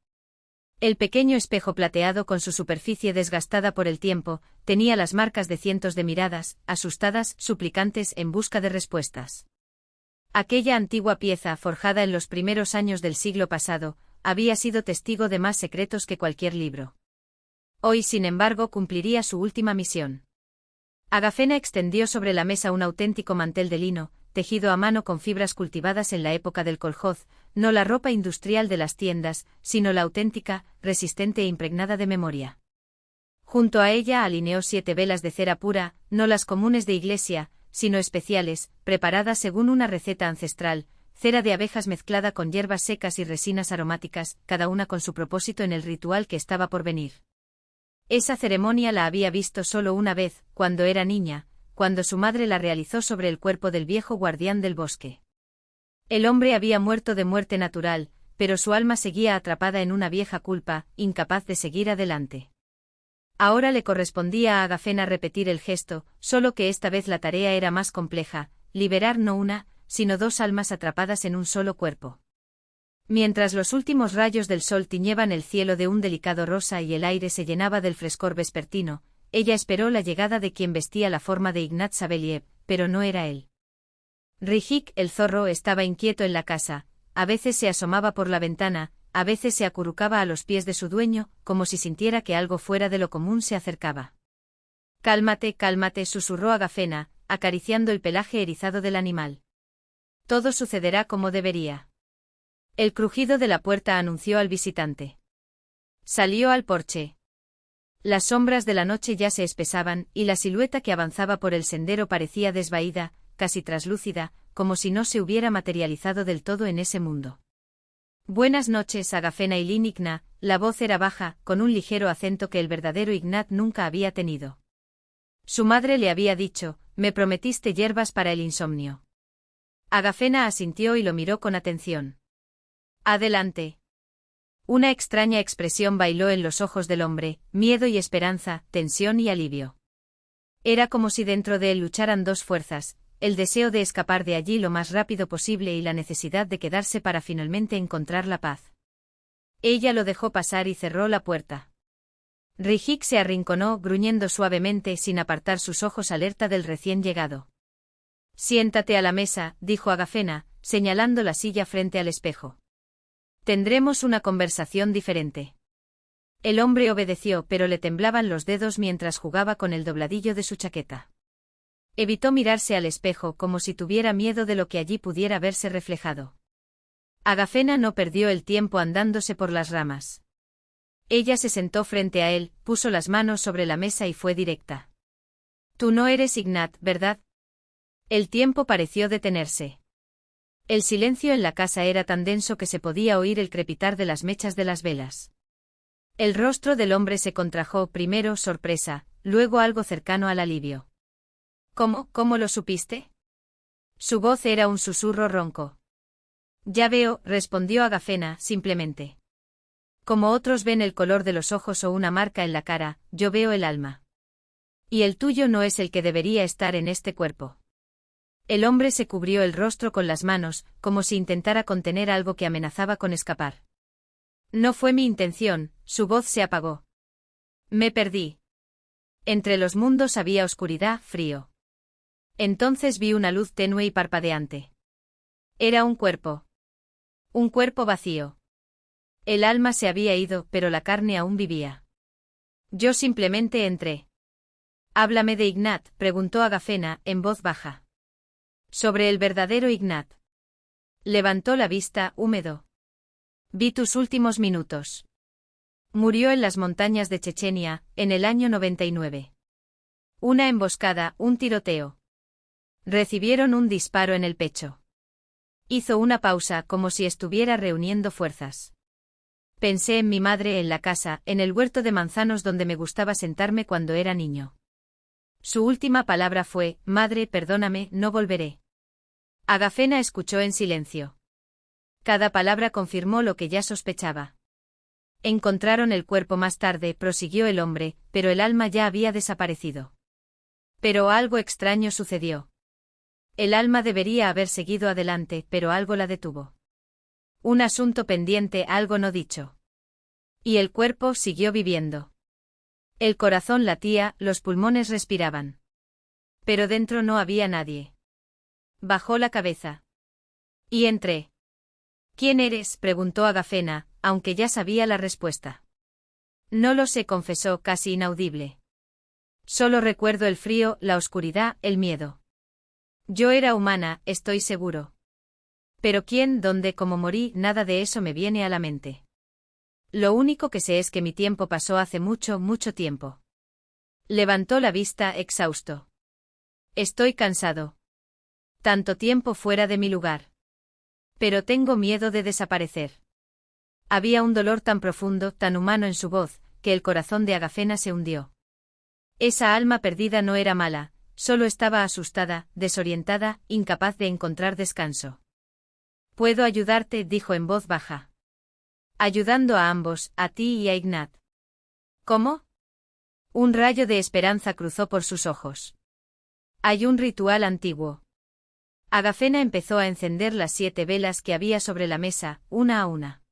El pequeño espejo plateado con su superficie desgastada por el tiempo, tenía las marcas de cientos de miradas, asustadas, suplicantes en busca de respuestas. Aquella antigua pieza, forjada en los primeros años del siglo pasado, había sido testigo de más secretos que cualquier libro. Hoy, sin embargo, cumpliría su última misión. Agafena extendió sobre la mesa un auténtico mantel de lino, tejido a mano con fibras cultivadas en la época del kolhoz, no la ropa industrial de las tiendas, sino la auténtica, resistente e impregnada de memoria. Junto a ella alineó 7 velas de cera pura, no las comunes de iglesia, sino especiales, preparadas según una receta ancestral, cera de abejas mezclada con hierbas secas y resinas aromáticas, cada una con su propósito en el ritual que estaba por venir. Esa ceremonia la había visto solo una vez, cuando era niña, cuando su madre la realizó sobre el cuerpo del viejo guardián del bosque. El hombre había muerto de muerte natural, pero su alma seguía atrapada en una vieja culpa, incapaz de seguir adelante. Ahora le correspondía a Agafena repetir el gesto, solo que esta vez la tarea era más compleja, liberar no una, sino 2 almas atrapadas en un solo cuerpo. Mientras los últimos rayos del sol tiñeban el cielo de un delicado rosa y el aire se llenaba del frescor vespertino, ella esperó la llegada de quien vestía la forma de Ignat Saveliev, pero no era él. Rijik, el zorro, estaba inquieto en la casa, a veces se asomaba por la ventana, a veces se acurrucaba a los pies de su dueño, como si sintiera que algo fuera de lo común se acercaba. Cálmate, cálmate, susurró Agafena, acariciando el pelaje erizado del animal. Todo sucederá como debería. El crujido de la puerta anunció al visitante. Salió al porche. Las sombras de la noche ya se espesaban, y la silueta que avanzaba por el sendero parecía desvaída, casi traslúcida, como si no se hubiera materializado del todo en ese mundo. Buenas noches, Agafena Ilinigna, la voz era baja, con un ligero acento que el verdadero Ignat nunca había tenido. Su madre le había dicho, me prometiste hierbas para el insomnio. Agafena asintió y lo miró con atención. Adelante. Una extraña expresión bailó en los ojos del hombre, miedo y esperanza, tensión y alivio. Era como si dentro de él lucharan 2 fuerzas, el deseo de escapar de allí lo más rápido posible y la necesidad de quedarse para finalmente encontrar la paz. Ella lo dejó pasar y cerró la puerta. Rijik se arrinconó, gruñendo suavemente sin apartar sus ojos alerta del recién llegado. Siéntate a la mesa, dijo Agafena, señalando la silla frente al espejo. Tendremos una conversación diferente. El hombre obedeció, pero le temblaban los dedos mientras jugaba con el dobladillo de su chaqueta. Evitó mirarse al espejo como si tuviera miedo de lo que allí pudiera verse reflejado. Agafena no perdió el tiempo andándose por las ramas. Ella se sentó frente a él, puso las manos sobre la mesa y fue directa. Tú no eres Ignat, ¿verdad? El tiempo pareció detenerse. El silencio en la casa era tan denso que se podía oír el crepitar de las mechas de las velas. El rostro del hombre se contrajo, primero sorpresa, luego algo cercano al alivio. ¿Cómo lo supiste? Su voz era un susurro ronco. Ya veo, respondió Agafena, simplemente. Como otros ven el color de los ojos o una marca en la cara, yo veo el alma. Y el tuyo no es el que debería estar en este cuerpo. El hombre se cubrió el rostro con las manos, como si intentara contener algo que amenazaba con escapar. No fue mi intención, su voz se apagó. Me perdí. Entre los mundos había oscuridad, frío. Entonces vi una luz tenue y parpadeante. Era un cuerpo. Un cuerpo vacío. El alma se había ido, pero la carne aún vivía. Yo simplemente entré. Háblame de Ignat, preguntó Agafena, en voz baja. Sobre el verdadero Ignat. Levantó la vista, húmedo. Vi tus últimos minutos. Murió en las montañas de Chechenia, en el año 99. Una emboscada, un tiroteo. Recibieron un disparo en el pecho. Hizo una pausa, como si estuviera reuniendo fuerzas. Pensé en mi madre en la casa, en el huerto de manzanos donde me gustaba sentarme cuando era niño. Su última palabra fue, madre, perdóname, no volveré. Agafena escuchó en silencio. Cada palabra confirmó lo que ya sospechaba. Encontraron el cuerpo más tarde, prosiguió el hombre, pero el alma ya había desaparecido. Pero algo extraño sucedió. El alma debería haber seguido adelante, pero algo la detuvo. Un asunto pendiente, algo no dicho. Y el cuerpo siguió viviendo. El corazón latía, los pulmones respiraban. Pero dentro no había nadie. Bajó la cabeza. Y entré. ¿Quién eres?, preguntó Agafena, aunque ya sabía la respuesta. No lo sé, confesó, casi inaudible. Solo recuerdo el frío, la oscuridad, el miedo. Yo era humana, estoy seguro. Pero quién, dónde, cómo morí, nada de eso me viene a la mente. Lo único que sé es que mi tiempo pasó hace mucho, mucho tiempo. Levantó la vista, exhausto. Estoy cansado. Tanto tiempo fuera de mi lugar. Pero tengo miedo de desaparecer. Había un dolor tan profundo, tan humano en su voz, que el corazón de Agafena se hundió. Esa alma perdida no era mala, solo estaba asustada, desorientada, incapaz de encontrar descanso. «Puedo ayudarte», dijo en voz baja. «Ayudando a ambos, a ti y a Ignat». «¿Cómo?». Un rayo de esperanza cruzó por sus ojos. «Hay un ritual antiguo». Agafena empezó a encender las 7 velas que había sobre la mesa, una a una.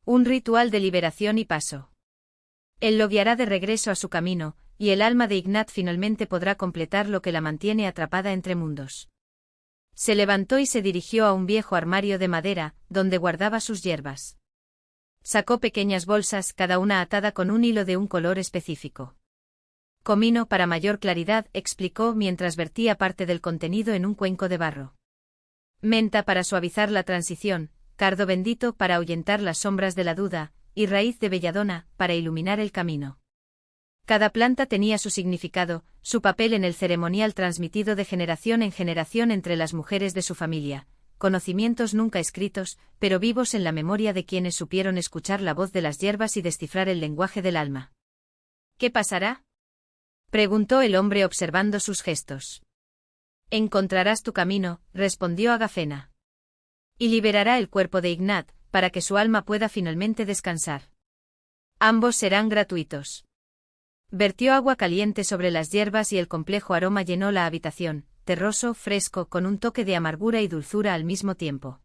Un ritual de liberación y paso. Él lo guiará de regreso a su camino, y el alma de Ignat finalmente podrá completar lo que la mantiene atrapada entre mundos. Se levantó y se dirigió a un viejo armario de madera, donde guardaba sus hierbas. Sacó pequeñas bolsas, cada una atada con un hilo de un color específico. Comino para mayor claridad, explicó mientras vertía parte del contenido en un cuenco de barro. Menta para suavizar la transición, cardo bendito para ahuyentar las sombras de la duda, y raíz de belladona para iluminar el camino. Cada planta tenía su significado, su papel en el ceremonial transmitido de generación en generación entre las mujeres de su familia, conocimientos nunca escritos, pero vivos en la memoria de quienes supieron escuchar la voz de las hierbas y descifrar el lenguaje del alma. ¿Qué pasará?, preguntó el hombre observando sus gestos. Encontrarás tu camino, respondió Agafena. Y liberará el cuerpo de Ignat, para que su alma pueda finalmente descansar. Ambos serán gratuitos. Vertió agua caliente sobre las hierbas y el complejo aroma llenó la habitación, terroso, fresco, con un toque de amargura y dulzura al mismo tiempo.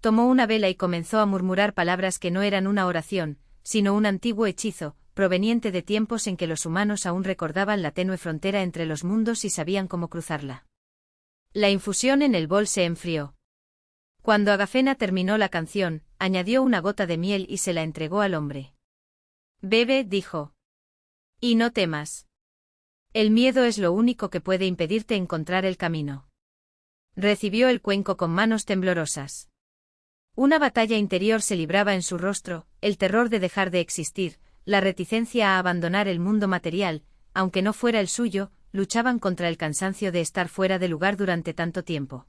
Tomó una vela y comenzó a murmurar palabras que no eran una oración, sino un antiguo hechizo, proveniente de tiempos en que los humanos aún recordaban la tenue frontera entre los mundos y sabían cómo cruzarla. La infusión en el bol se enfrió. Cuando Agafena terminó la canción, añadió una gota de miel y se la entregó al hombre. «Bebe», dijo. «Y no temas. El miedo es lo único que puede impedirte encontrar el camino». Recibió el cuenco con manos temblorosas. Una batalla interior se libraba en su rostro, el terror de dejar de existir, la reticencia a abandonar el mundo material, aunque no fuera el suyo, luchaban contra el cansancio de estar fuera de lugar durante tanto tiempo.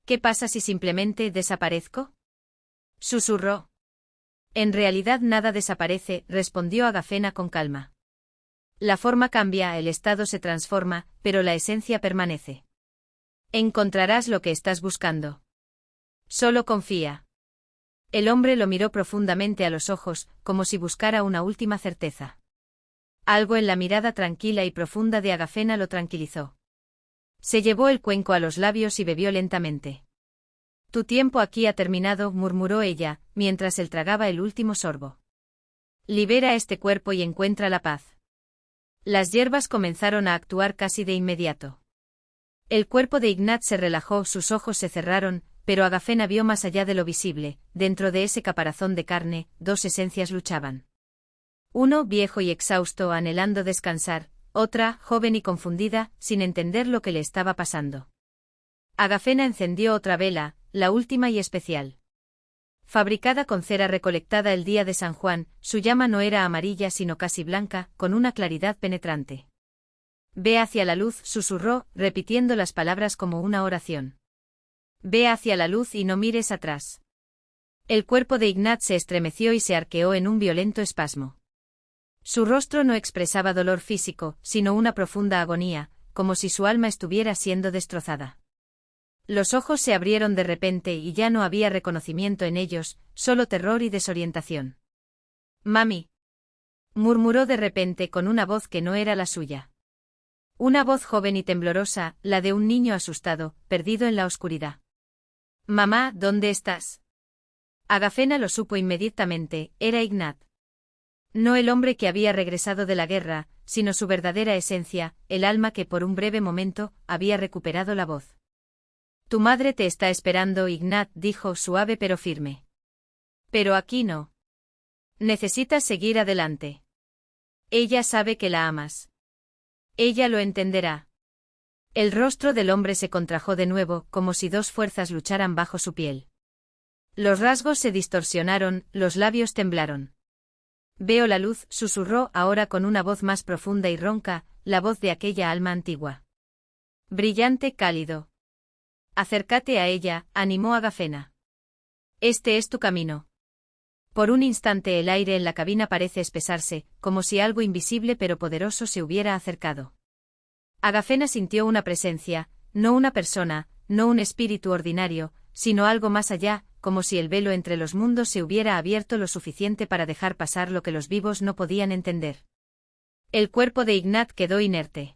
«¿Qué pasa si simplemente desaparezco?», susurró. «En realidad nada desaparece», respondió Agafena con calma. «La forma cambia, el estado se transforma, pero la esencia permanece. Encontrarás lo que estás buscando. Solo confía». El hombre lo miró profundamente a los ojos, como si buscara una última certeza. Algo en la mirada tranquila y profunda de Agafena lo tranquilizó. Se llevó el cuenco a los labios y bebió lentamente. «Tu tiempo aquí ha terminado», murmuró ella, mientras él tragaba el último sorbo. «Libera este cuerpo y encuentra la paz». Las hierbas comenzaron a actuar casi de inmediato. El cuerpo de Ignat se relajó, sus ojos se cerraron, pero Agafena vio más allá de lo visible, dentro de ese caparazón de carne, 2 esencias luchaban. Uno, viejo y exhausto, anhelando descansar, otra, joven y confundida, sin entender lo que le estaba pasando. Agafena encendió otra vela, la última y especial. Fabricada con cera recolectada el día de San Juan, su llama no era amarilla sino casi blanca, con una claridad penetrante. «Ve hacia la luz», susurró, repitiendo las palabras como una oración. «Ve hacia la luz y no mires atrás». El cuerpo de Ignat se estremeció y se arqueó en un violento espasmo. Su rostro no expresaba dolor físico, sino una profunda agonía, como si su alma estuviera siendo destrozada. Los ojos se abrieron de repente y ya no había reconocimiento en ellos, solo terror y desorientación. «Mami», murmuró de repente con una voz que no era la suya. Una voz joven y temblorosa, la de un niño asustado, perdido en la oscuridad. «Mamá, ¿dónde estás?». Agafena lo supo inmediatamente, era Ignat. No el hombre que había regresado de la guerra, sino su verdadera esencia, el alma que por un breve momento había recuperado la voz. Tu madre te está esperando, Ignat, dijo suave pero firme. Pero aquí no. Necesitas seguir adelante. Ella sabe que la amas. Ella lo entenderá. El rostro del hombre se contrajo de nuevo, como si dos fuerzas lucharan bajo su piel. Los rasgos se distorsionaron, los labios temblaron. Veo la luz, susurró ahora con una voz más profunda y ronca, la voz de aquella alma antigua. Brillante, cálido. Acércate a ella, animó Agafena. Este es tu camino. Por un instante el aire en la cabina parece espesarse, como si algo invisible pero poderoso se hubiera acercado. Agafena sintió una presencia, no una persona, no un espíritu ordinario, sino algo más allá, como si el velo entre los mundos se hubiera abierto lo suficiente para dejar pasar lo que los vivos no podían entender. El cuerpo de Ignat quedó inerte.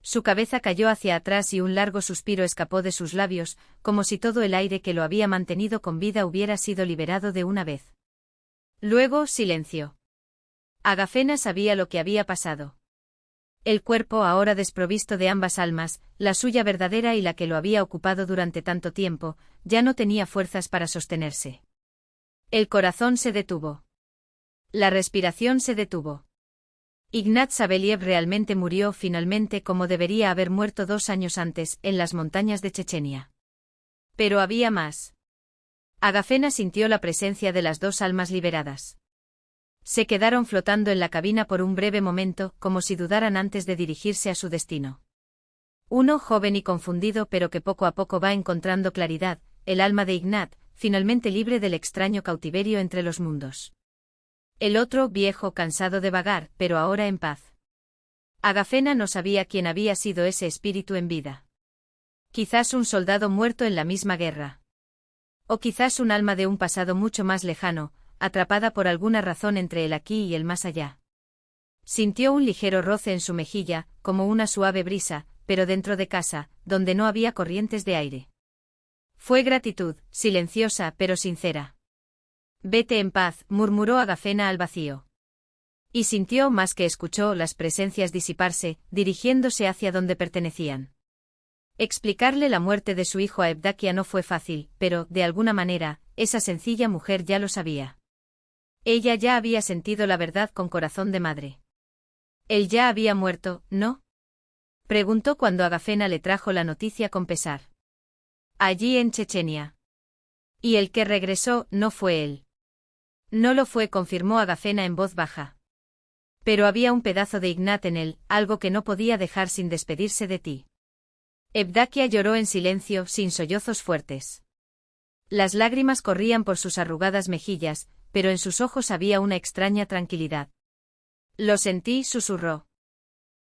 Su cabeza cayó hacia atrás y un largo suspiro escapó de sus labios, como si todo el aire que lo había mantenido con vida hubiera sido liberado de una vez. Luego, silencio. Agafena sabía lo que había pasado. El cuerpo ahora desprovisto de ambas almas, la suya verdadera y la que lo había ocupado durante tanto tiempo, ya no tenía fuerzas para sostenerse. El corazón se detuvo. La respiración se detuvo. Ignat Saveliev realmente murió finalmente como debería haber muerto 2 años antes, en las montañas de Chechenia. Pero había más. Agafena sintió la presencia de las dos almas liberadas. Se quedaron flotando en la cabina por un breve momento, como si dudaran antes de dirigirse a su destino. Uno joven y confundido pero que poco a poco va encontrando claridad, el alma de Ignat, finalmente libre del extraño cautiverio entre los mundos. El otro viejo cansado de vagar, pero ahora en paz. Agafena no sabía quién había sido ese espíritu en vida. Quizás un soldado muerto en la misma guerra. O quizás un alma de un pasado mucho más lejano, atrapada por alguna razón entre el aquí y el más allá. Sintió un ligero roce en su mejilla, como una suave brisa, pero dentro de casa, donde no había corrientes de aire. Fue gratitud, silenciosa pero sincera. Vete en paz, murmuró Agafena al vacío. Y sintió más que escuchó las presencias disiparse, dirigiéndose hacia donde pertenecían. Explicarle la muerte de su hijo a Evdakia no fue fácil, pero, de alguna manera, esa sencilla mujer ya lo sabía. Ella ya había sentido la verdad con corazón de madre. Él ya había muerto, ¿no? Preguntó cuando Agafena le trajo la noticia con pesar. Allí en Chechenia. Y el que regresó no fue él. No lo fue, confirmó Agafena en voz baja. Pero había un pedazo de Ignat en él, algo que no podía dejar sin despedirse de ti. Evdakia lloró en silencio, sin sollozos fuertes. Las lágrimas corrían por sus arrugadas mejillas, pero en sus ojos había una extraña tranquilidad. Lo sentí, susurró.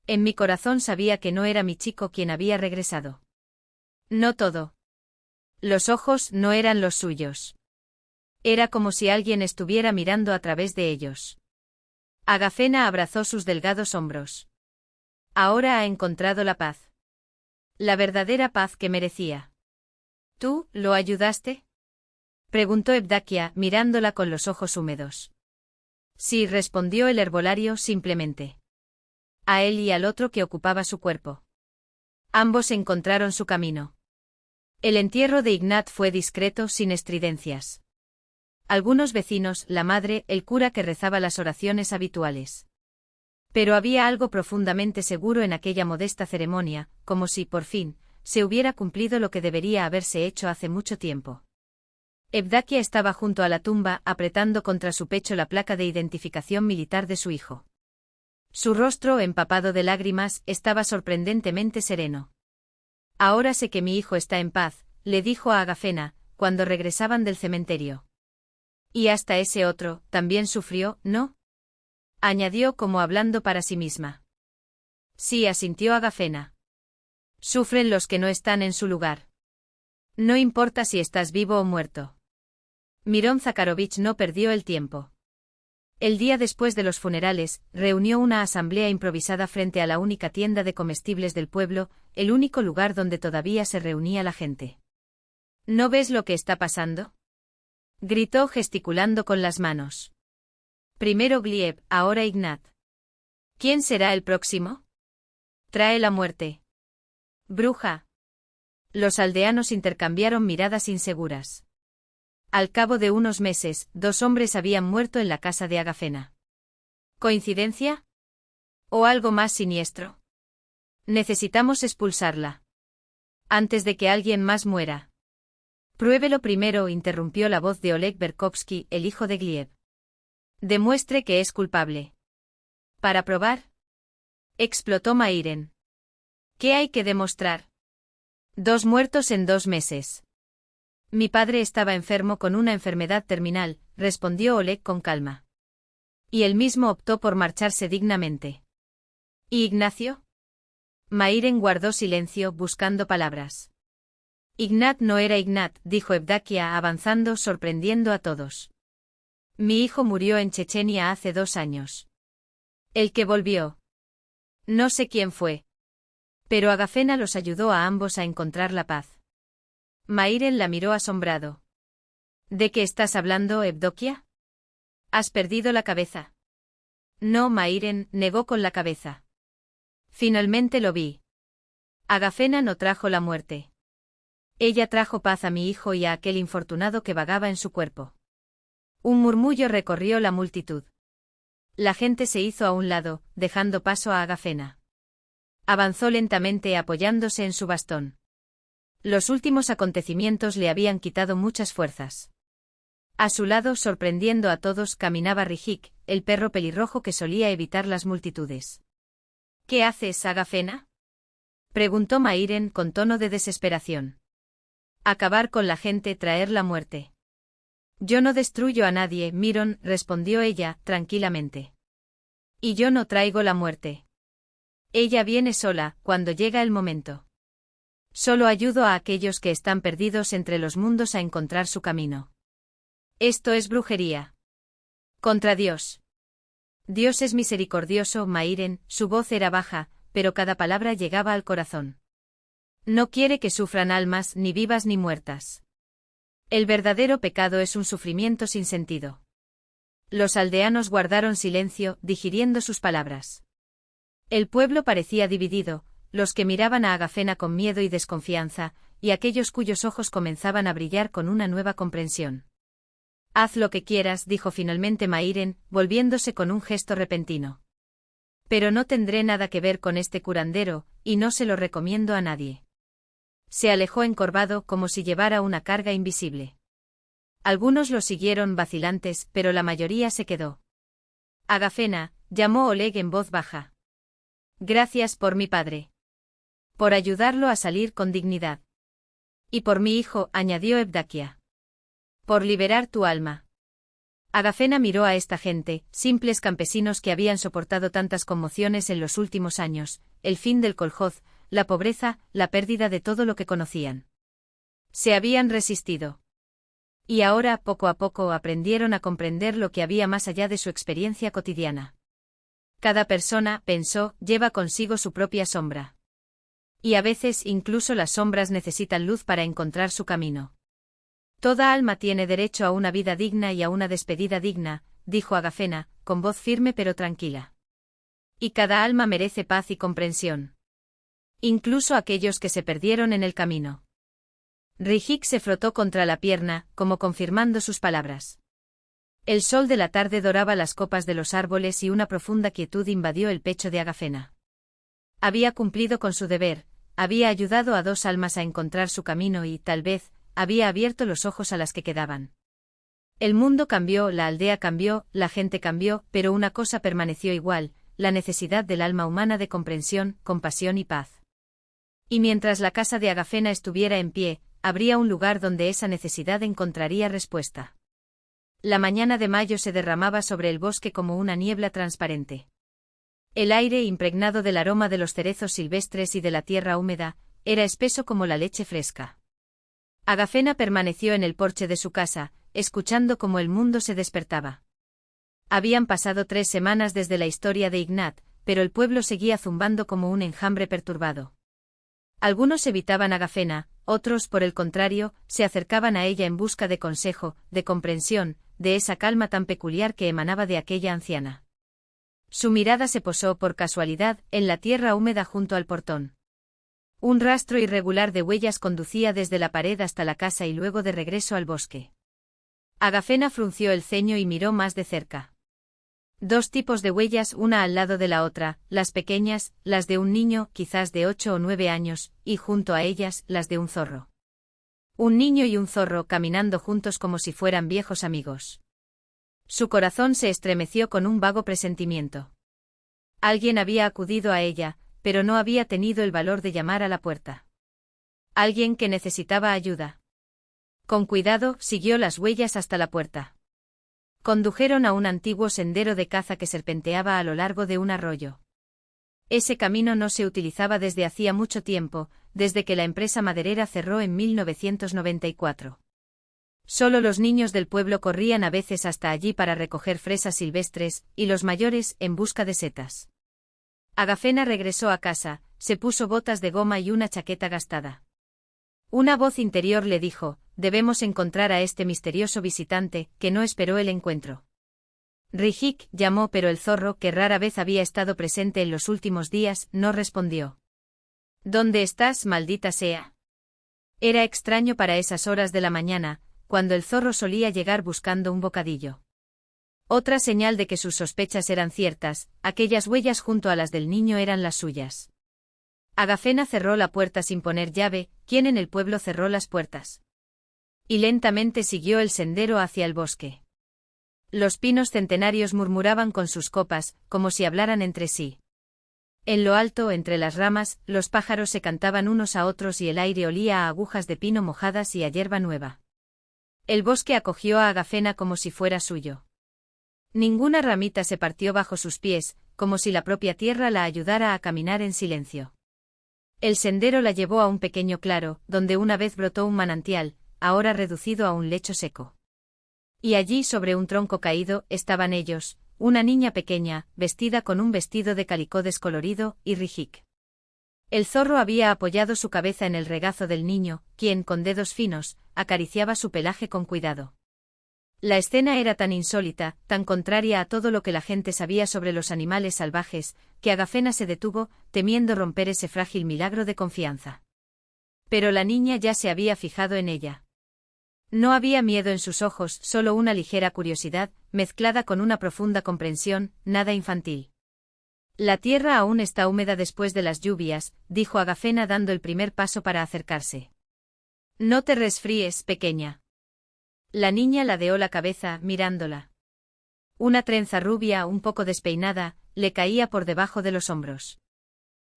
En mi corazón sabía que no era mi chico quien había regresado. No todo. Los ojos no eran los suyos. Era como si alguien estuviera mirando a través de ellos. Agafena abrazó sus delgados hombros. Ahora ha encontrado la paz. La verdadera paz que merecía. ¿Tú, lo ayudaste? Preguntó Evdakia, mirándola con los ojos húmedos. Sí, respondió el herbolario simplemente. A él y al otro que ocupaba su cuerpo. Ambos encontraron su camino. El entierro de Ignat fue discreto, sin estridencias. Algunos vecinos, la madre, el cura que rezaba las oraciones habituales. Pero había algo profundamente seguro en aquella modesta ceremonia, como si, por fin, se hubiera cumplido lo que debería haberse hecho hace mucho tiempo. Evdakia estaba junto a la tumba, apretando contra su pecho la placa de identificación militar de su hijo. Su rostro, empapado de lágrimas, estaba sorprendentemente sereno. Ahora sé que mi hijo está en paz, le dijo a Agafena, cuando regresaban del cementerio. Y hasta ese otro, también sufrió, ¿no? Añadió como hablando para sí misma. Sí, asintió Agafena. Sufren los que no están en su lugar. No importa si estás vivo o muerto. Mirón Zakharovich no perdió el tiempo. El día después de los funerales, reunió una asamblea improvisada frente a la única tienda de comestibles del pueblo, el único lugar donde todavía se reunía la gente. ¿No ves lo que está pasando?, gritó gesticulando con las manos. Primero Glieb, ahora Ignat. ¿Quién será el próximo? Trae la muerte. Bruja. Los aldeanos intercambiaron miradas inseguras. Al cabo de unos meses, 2 hombres habían muerto en la casa de Agafena. ¿Coincidencia? ¿O algo más siniestro? Necesitamos expulsarla. Antes de que alguien más muera. Pruébelo primero, interrumpió la voz de Oleg Berkovsky, el hijo de Glieb. Demuestre que es culpable. ¿Para probar? Explotó Mairen. ¿Qué hay que demostrar? 2 muertos en 2 meses. Mi padre estaba enfermo con una enfermedad terminal, respondió Oleg con calma. Y él mismo optó por marcharse dignamente. ¿Y Ignacio? Mairen guardó silencio, buscando palabras. Ignat no era Ignat, dijo Evdakia avanzando, sorprendiendo a todos. Mi hijo murió en Chechenia hace 2 años. El que volvió. No sé quién fue. Pero Agafena los ayudó a ambos a encontrar la paz. Mairen la miró asombrado. ¿De qué estás hablando, Evdokia? ¿Has perdido la cabeza? No, Mairen negó con la cabeza. Finalmente lo vi. Agafena no trajo la muerte. Ella trajo paz a mi hijo y a aquel infortunado que vagaba en su cuerpo. Un murmullo recorrió la multitud. La gente se hizo a un lado, dejando paso a Agafena. Avanzó lentamente apoyándose en su bastón. Los últimos acontecimientos le habían quitado muchas fuerzas. A su lado, sorprendiendo a todos, caminaba Rijik, el perro pelirrojo que solía evitar las multitudes. ¿Qué haces, Agafena? Preguntó Mairen con tono de desesperación. Acabar con la gente, traer la muerte. Yo no destruyo a nadie, Miron, respondió ella, tranquilamente. Y yo no traigo la muerte. Ella viene sola, cuando llega el momento. Solo ayudo a aquellos que están perdidos entre los mundos a encontrar su camino. Esto es brujería. Contra Dios. Dios es misericordioso, Mairen, su voz era baja, pero cada palabra llegaba al corazón. No quiere que sufran almas, ni vivas ni muertas. El verdadero pecado es un sufrimiento sin sentido. Los aldeanos guardaron silencio, digiriendo sus palabras. El pueblo parecía dividido, los que miraban a Agafena con miedo y desconfianza, y aquellos cuyos ojos comenzaban a brillar con una nueva comprensión. Haz lo que quieras, dijo finalmente Mairen, volviéndose con un gesto repentino. Pero no tendré nada que ver con este curandero, y no se lo recomiendo a nadie. Se alejó encorvado como si llevara una carga invisible. Algunos lo siguieron vacilantes, pero la mayoría se quedó. Agafena, llamó Oleg en voz baja. Gracias por mi padre. Por ayudarlo a salir con dignidad. Y por mi hijo, añadió Evdakia. Por liberar tu alma. Agafena miró a esta gente, simples campesinos que habían soportado tantas conmociones en los últimos años, el fin del kolhoz, la pobreza, la pérdida de todo lo que conocían. Se habían resistido. Y ahora, poco a poco, aprendieron a comprender lo que había más allá de su experiencia cotidiana. Cada persona, pensó, lleva consigo su propia sombra. Y a veces incluso las sombras necesitan luz para encontrar su camino. Toda alma tiene derecho a una vida digna y a una despedida digna, dijo Agafena, con voz firme pero tranquila. Y cada alma merece paz y comprensión. Incluso aquellos que se perdieron en el camino. Rijik se frotó contra la pierna, como confirmando sus palabras. El sol de la tarde doraba las copas de los árboles y una profunda quietud invadió el pecho de Agafena. Había cumplido con su deber, había ayudado a 2 almas a encontrar su camino y, tal vez, había abierto los ojos a las que quedaban. El mundo cambió, la aldea cambió, la gente cambió, pero una cosa permaneció igual, la necesidad del alma humana de comprensión, compasión y paz. Y mientras la casa de Agafena estuviera en pie, habría un lugar donde esa necesidad encontraría respuesta. La mañana de mayo se derramaba sobre el bosque como una niebla transparente. El aire, impregnado del aroma de los cerezos silvestres y de la tierra húmeda, era espeso como la leche fresca. Agafena permaneció en el porche de su casa, escuchando cómo el mundo se despertaba. Habían pasado 3 semanas desde la historia de Ignat, pero el pueblo seguía zumbando como un enjambre perturbado. Algunos evitaban a Agafena, otros, por el contrario, se acercaban a ella en busca de consejo, de comprensión, de esa calma tan peculiar que emanaba de aquella anciana. Su mirada se posó por casualidad en la tierra húmeda junto al portón. Un rastro irregular de huellas conducía desde la pared hasta la casa y luego de regreso al bosque. Agafena frunció el ceño y miró más de cerca. Dos tipos de huellas una al lado de la otra, las pequeñas, las de un niño, quizás de 8 o 9 años, y junto a ellas, las de un zorro. Un niño y un zorro caminando juntos como si fueran viejos amigos. Su corazón se estremeció con un vago presentimiento. Alguien había acudido a ella, pero no había tenido el valor de llamar a la puerta. Alguien que necesitaba ayuda. Con cuidado, siguió las huellas hasta la puerta. Condujeron a un antiguo sendero de caza que serpenteaba a lo largo de un arroyo. Ese camino no se utilizaba desde hacía mucho tiempo, desde que la empresa maderera cerró en 1994. Solo los niños del pueblo corrían a veces hasta allí para recoger fresas silvestres, y los mayores en busca de setas. Agafena regresó a casa, se puso botas de goma y una chaqueta gastada. Una voz interior le dijo: debemos encontrar a este misterioso visitante, que no esperó el encuentro. Rihik llamó, pero el zorro, que rara vez había estado presente en los últimos días, no respondió. ¿Dónde estás, maldita sea? Era extraño para esas horas de la mañana, cuando el zorro solía llegar buscando un bocadillo. Otra señal de que sus sospechas eran ciertas, aquellas huellas junto a las del niño eran las suyas. Agafena cerró la puerta sin poner llave. ¿Quién en el pueblo cerró las puertas? Y lentamente siguió el sendero hacia el bosque. Los pinos centenarios murmuraban con sus copas, como si hablaran entre sí. En lo alto, entre las ramas, los pájaros se cantaban unos a otros y el aire olía a agujas de pino mojadas y a hierba nueva. El bosque acogió a Agafena como si fuera suyo. Ninguna ramita se partió bajo sus pies, como si la propia tierra la ayudara a caminar en silencio. El sendero la llevó a un pequeño claro, donde una vez brotó un manantial, ahora reducido a un lecho seco. Y allí, sobre un tronco caído, estaban ellos, una niña pequeña, vestida con un vestido de calicó descolorido, y Rihik. El zorro había apoyado su cabeza en el regazo del niño, quien, con dedos finos, acariciaba su pelaje con cuidado. La escena era tan insólita, tan contraria a todo lo que la gente sabía sobre los animales salvajes, que Agafena se detuvo, temiendo romper ese frágil milagro de confianza. Pero la niña ya se había fijado en ella. No había miedo en sus ojos, solo una ligera curiosidad, mezclada con una profunda comprensión, nada infantil. La tierra aún está húmeda después de las lluvias, dijo Agafena dando el primer paso para acercarse. No te resfríes, pequeña. La niña ladeó la cabeza, mirándola. Una trenza rubia, un poco despeinada, le caía por debajo de los hombros.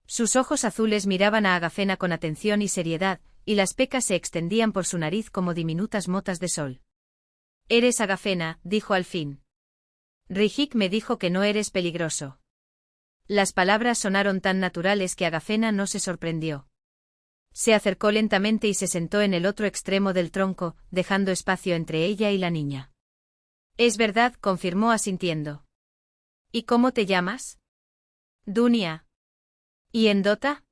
Sus ojos azules miraban a Agafena con atención y seriedad, y las pecas se extendían por su nariz como diminutas motas de sol. Eres Agafena, dijo al fin. Rihik me dijo que no eres peligroso. Las palabras sonaron tan naturales que Agafena no se sorprendió. Se acercó lentamente y se sentó en el otro extremo del tronco, dejando espacio entre ella y la niña. Es verdad, confirmó asintiendo. ¿Y cómo te llamas? Dunia. ¿Y Endota?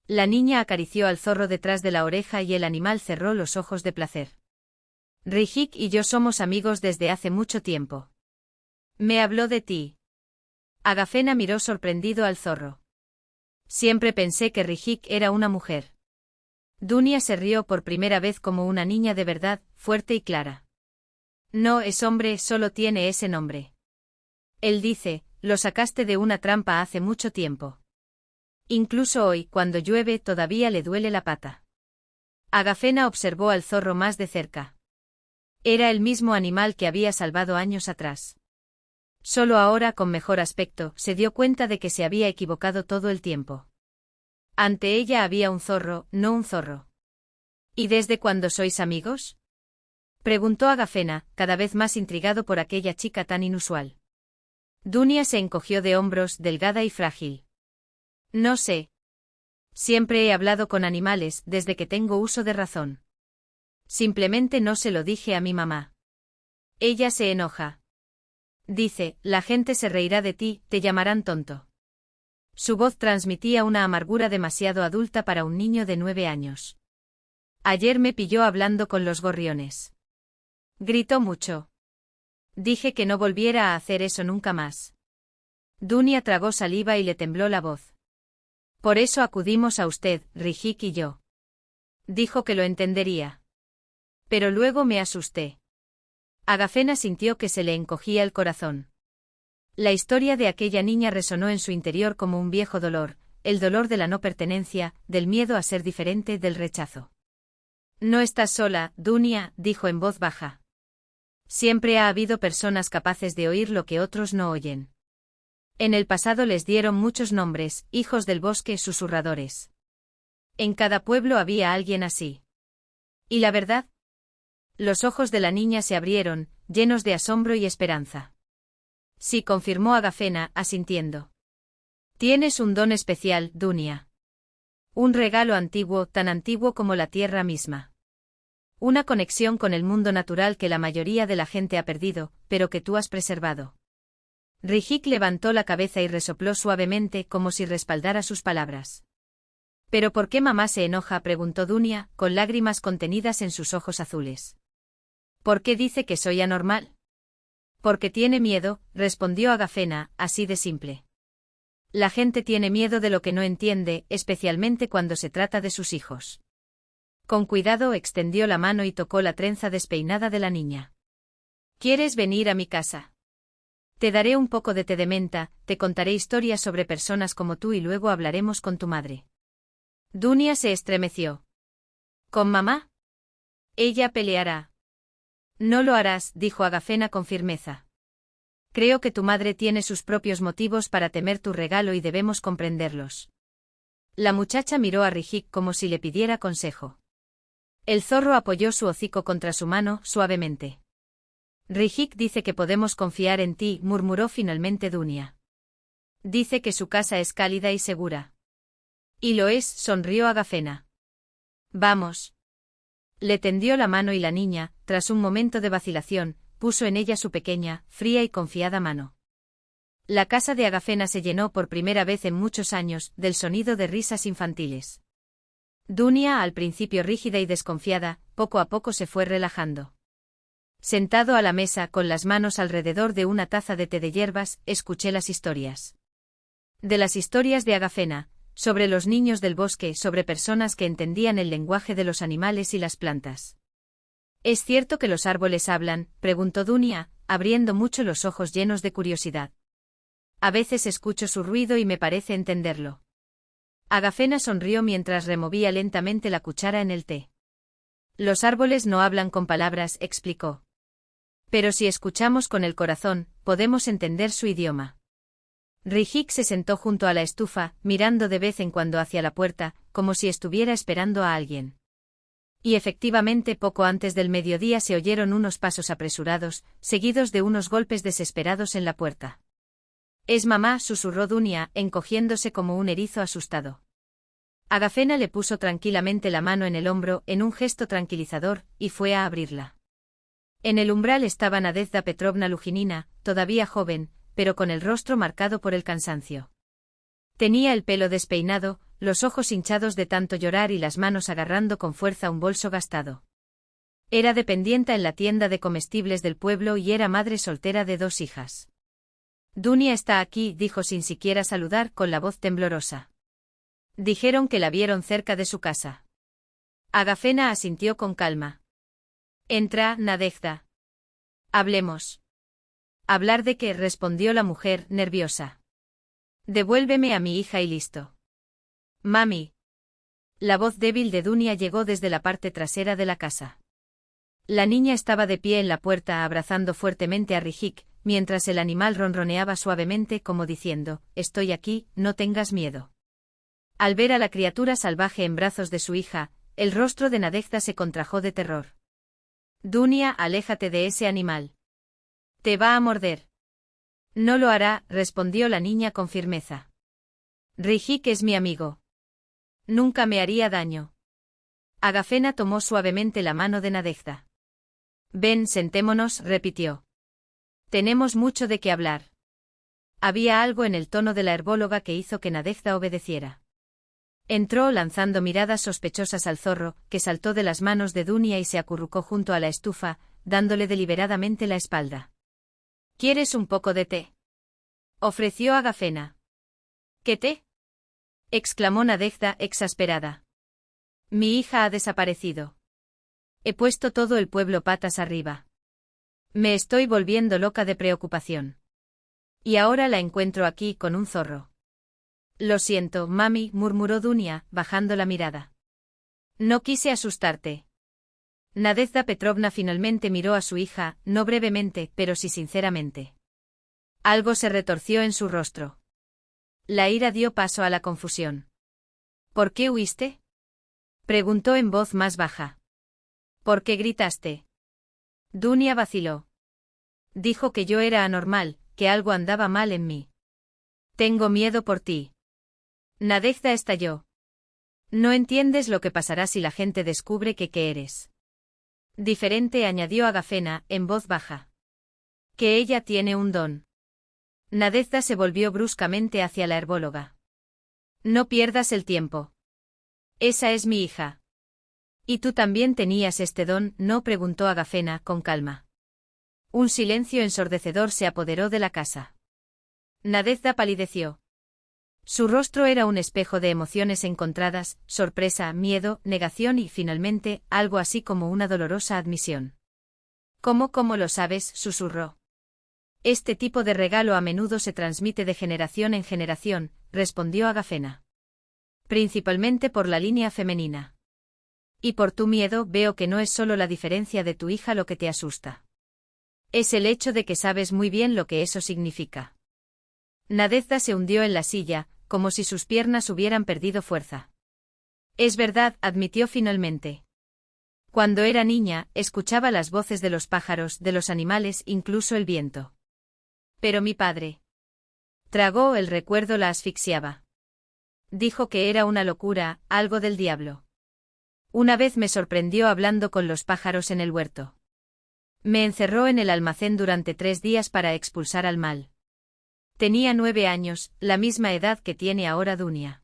La niña acarició al zorro detrás de la oreja y el animal cerró los ojos de placer. Rihik y yo somos amigos desde hace mucho tiempo. Me habló de ti. Agafena miró sorprendido al zorro. Siempre pensé que Rihik era una mujer. Dunia se rió por primera vez como una niña de verdad, fuerte y clara. No es hombre, solo tiene ese nombre. Él dice, lo sacaste de una trampa hace mucho tiempo. Incluso hoy, cuando llueve, todavía le duele la pata. Agafena observó al zorro más de cerca. Era el mismo animal que había salvado años atrás. Solo ahora, con mejor aspecto, se dio cuenta de que se había equivocado todo el tiempo. Ante ella había un zorro, no un zorro. ¿Y desde cuándo sois amigos? Preguntó Agafena, cada vez más intrigado por aquella chica tan inusual. Dunia se encogió de hombros, delgada y frágil. No sé. Siempre he hablado con animales, desde que tengo uso de razón. Simplemente no se lo dije a mi mamá. Ella se enoja. Dice, la gente se reirá de ti, te llamarán tonto. Su voz transmitía una amargura demasiado adulta para un niño de 9 años. Ayer me pilló hablando con los gorriones. Gritó mucho. Dije que no volviera a hacer eso nunca más. Dunia tragó saliva y le tembló la voz. Por eso acudimos a usted, Rijik y yo. Dijo que lo entendería. Pero luego me asusté. Agafena sintió que se le encogía el corazón. La historia de aquella niña resonó en su interior como un viejo dolor, el dolor de la no pertenencia, del miedo a ser diferente, del rechazo. No estás sola, Dunia, dijo en voz baja. Siempre ha habido personas capaces de oír lo que otros no oyen. En el pasado les dieron muchos nombres, hijos del bosque, susurradores. En cada pueblo había alguien así. ¿Y la verdad? Los ojos de la niña se abrieron, llenos de asombro y esperanza. Sí, confirmó Agafena, asintiendo. Tienes un don especial, Dunia. Un regalo antiguo, tan antiguo como la tierra misma. Una conexión con el mundo natural que la mayoría de la gente ha perdido, pero que tú has preservado. Rijik levantó la cabeza y resopló suavemente como si respaldara sus palabras. ¿Pero por qué mamá se enoja?, preguntó Dunia, con lágrimas contenidas en sus ojos azules. ¿Por qué dice que soy anormal? Porque tiene miedo, respondió Agafena, así de simple. La gente tiene miedo de lo que no entiende, especialmente cuando se trata de sus hijos. Con cuidado extendió la mano y tocó la trenza despeinada de la niña. ¿Quieres venir a mi casa? Te daré un poco de té de menta, te contaré historias sobre personas como tú y luego hablaremos con tu madre. Dunia se estremeció. ¿Con mamá? Ella peleará. No lo harás, dijo Agafena con firmeza. Creo que tu madre tiene sus propios motivos para temer tu regalo y debemos comprenderlos. La muchacha miró a Rijik como si le pidiera consejo. El zorro apoyó su hocico contra su mano, suavemente. Rijik dice que podemos confiar en ti, murmuró finalmente Dunia. Dice que su casa es cálida y segura. Y lo es, sonrió Agafena. Vamos. Le tendió la mano y la niña, tras un momento de vacilación, puso en ella su pequeña, fría y confiada mano. La casa de Agafena se llenó por primera vez en muchos años, del sonido de risas infantiles. Dunia, al principio rígida y desconfiada, poco a poco se fue relajando. Sentado a la mesa con las manos alrededor de una taza de té de hierbas, escuché las historias. De las historias de Agafena, sobre los niños del bosque, sobre personas que entendían el lenguaje de los animales y las plantas. ¿Es cierto que los árboles hablan?, preguntó Dunia, abriendo mucho los ojos llenos de curiosidad. A veces escucho su ruido y me parece entenderlo. Agafena sonrió mientras removía lentamente la cuchara en el té. Los árboles no hablan con palabras, explicó. Pero si escuchamos con el corazón, podemos entender su idioma. Rijik se sentó junto a la estufa, mirando de vez en cuando hacia la puerta, como si estuviera esperando a alguien. Y efectivamente poco antes del mediodía se oyeron unos pasos apresurados, seguidos de unos golpes desesperados en la puerta. «Es mamá», susurró Dunia, encogiéndose como un erizo asustado. Agafena le puso tranquilamente la mano en el hombro, en un gesto tranquilizador, y fue a abrirla. En el umbral estaba Nadezhda Petrovna Lujinina, todavía joven, pero con el rostro marcado por el cansancio. Tenía el pelo despeinado, los ojos hinchados de tanto llorar y las manos agarrando con fuerza un bolso gastado. Era dependienta en la tienda de comestibles del pueblo y era madre soltera de 2 hijas. Dunia está aquí, dijo sin siquiera saludar, con la voz temblorosa. Dijeron que la vieron cerca de su casa. Agafena asintió con calma. Entra, Nadezhda. Hablemos. ¿Hablar de qué?, respondió la mujer, nerviosa. Devuélveme a mi hija y listo. Mami. La voz débil de Dunia llegó desde la parte trasera de la casa. La niña estaba de pie en la puerta abrazando fuertemente a Rijik, mientras el animal ronroneaba suavemente como diciendo, «Estoy aquí, no tengas miedo». Al ver a la criatura salvaje en brazos de su hija, el rostro de Nadezhda se contrajo de terror. «Dunia, aléjate de ese animal. Te va a morder». «No lo hará», respondió la niña con firmeza. «Rijik es mi amigo. Nunca me haría daño». Agafena tomó suavemente la mano de Nadezhda. «Ven, sentémonos», repitió. «Tenemos mucho de qué hablar». Había algo en el tono de la herbóloga que hizo que Nadezhda obedeciera. Entró lanzando miradas sospechosas al zorro, que saltó de las manos de Dunia y se acurrucó junto a la estufa, dándole deliberadamente la espalda. ¿Quieres un poco de té? Ofreció Agafena. ¿Qué té? Exclamó Nadezhda exasperada. Mi hija ha desaparecido. He puesto todo el pueblo patas arriba. Me estoy volviendo loca de preocupación. Y ahora la encuentro aquí con un zorro. Lo siento, mami, murmuró Dunia, bajando la mirada. No quise asustarte. Nadezhda Petrovna finalmente miró a su hija, no brevemente, pero sí sinceramente. Algo se retorció en su rostro. La ira dio paso a la confusión. ¿Por qué huiste? Preguntó en voz más baja. ¿Por qué gritaste? Dunia vaciló. Dijo que yo era anormal, que algo andaba mal en mí. Tengo miedo por ti. Nadezhda estalló. No entiendes lo que pasará si la gente descubre que eres diferente, añadió Agafena, en voz baja. Que ella tiene un don. Nadezhda se volvió bruscamente hacia la herbóloga. No pierdas el tiempo. Esa es mi hija. ¿Y tú también tenías este don? No, preguntó Agafena con calma. Un silencio ensordecedor se apoderó de la casa. Nadezhda palideció. Su rostro era un espejo de emociones encontradas, sorpresa, miedo, negación y, finalmente, algo así como una dolorosa admisión. ¿Cómo lo sabes?, susurró. Este tipo de regalo a menudo se transmite de generación en generación, respondió Agafena. Principalmente por la línea femenina. Y por tu miedo veo que no es solo la diferencia de tu hija lo que te asusta. Es el hecho de que sabes muy bien lo que eso significa. Nadezhda se hundió en la silla, como si sus piernas hubieran perdido fuerza. Es verdad, admitió finalmente. Cuando era niña, escuchaba las voces de los pájaros, de los animales, incluso el viento. Pero mi padre. Tragó, el recuerdo la asfixiaba. Dijo que era una locura, algo del diablo. Una vez me sorprendió hablando con los pájaros en el huerto. Me encerró en el almacén durante 3 días para expulsar al mal. Tenía 9 años, la misma edad que tiene ahora Dunia.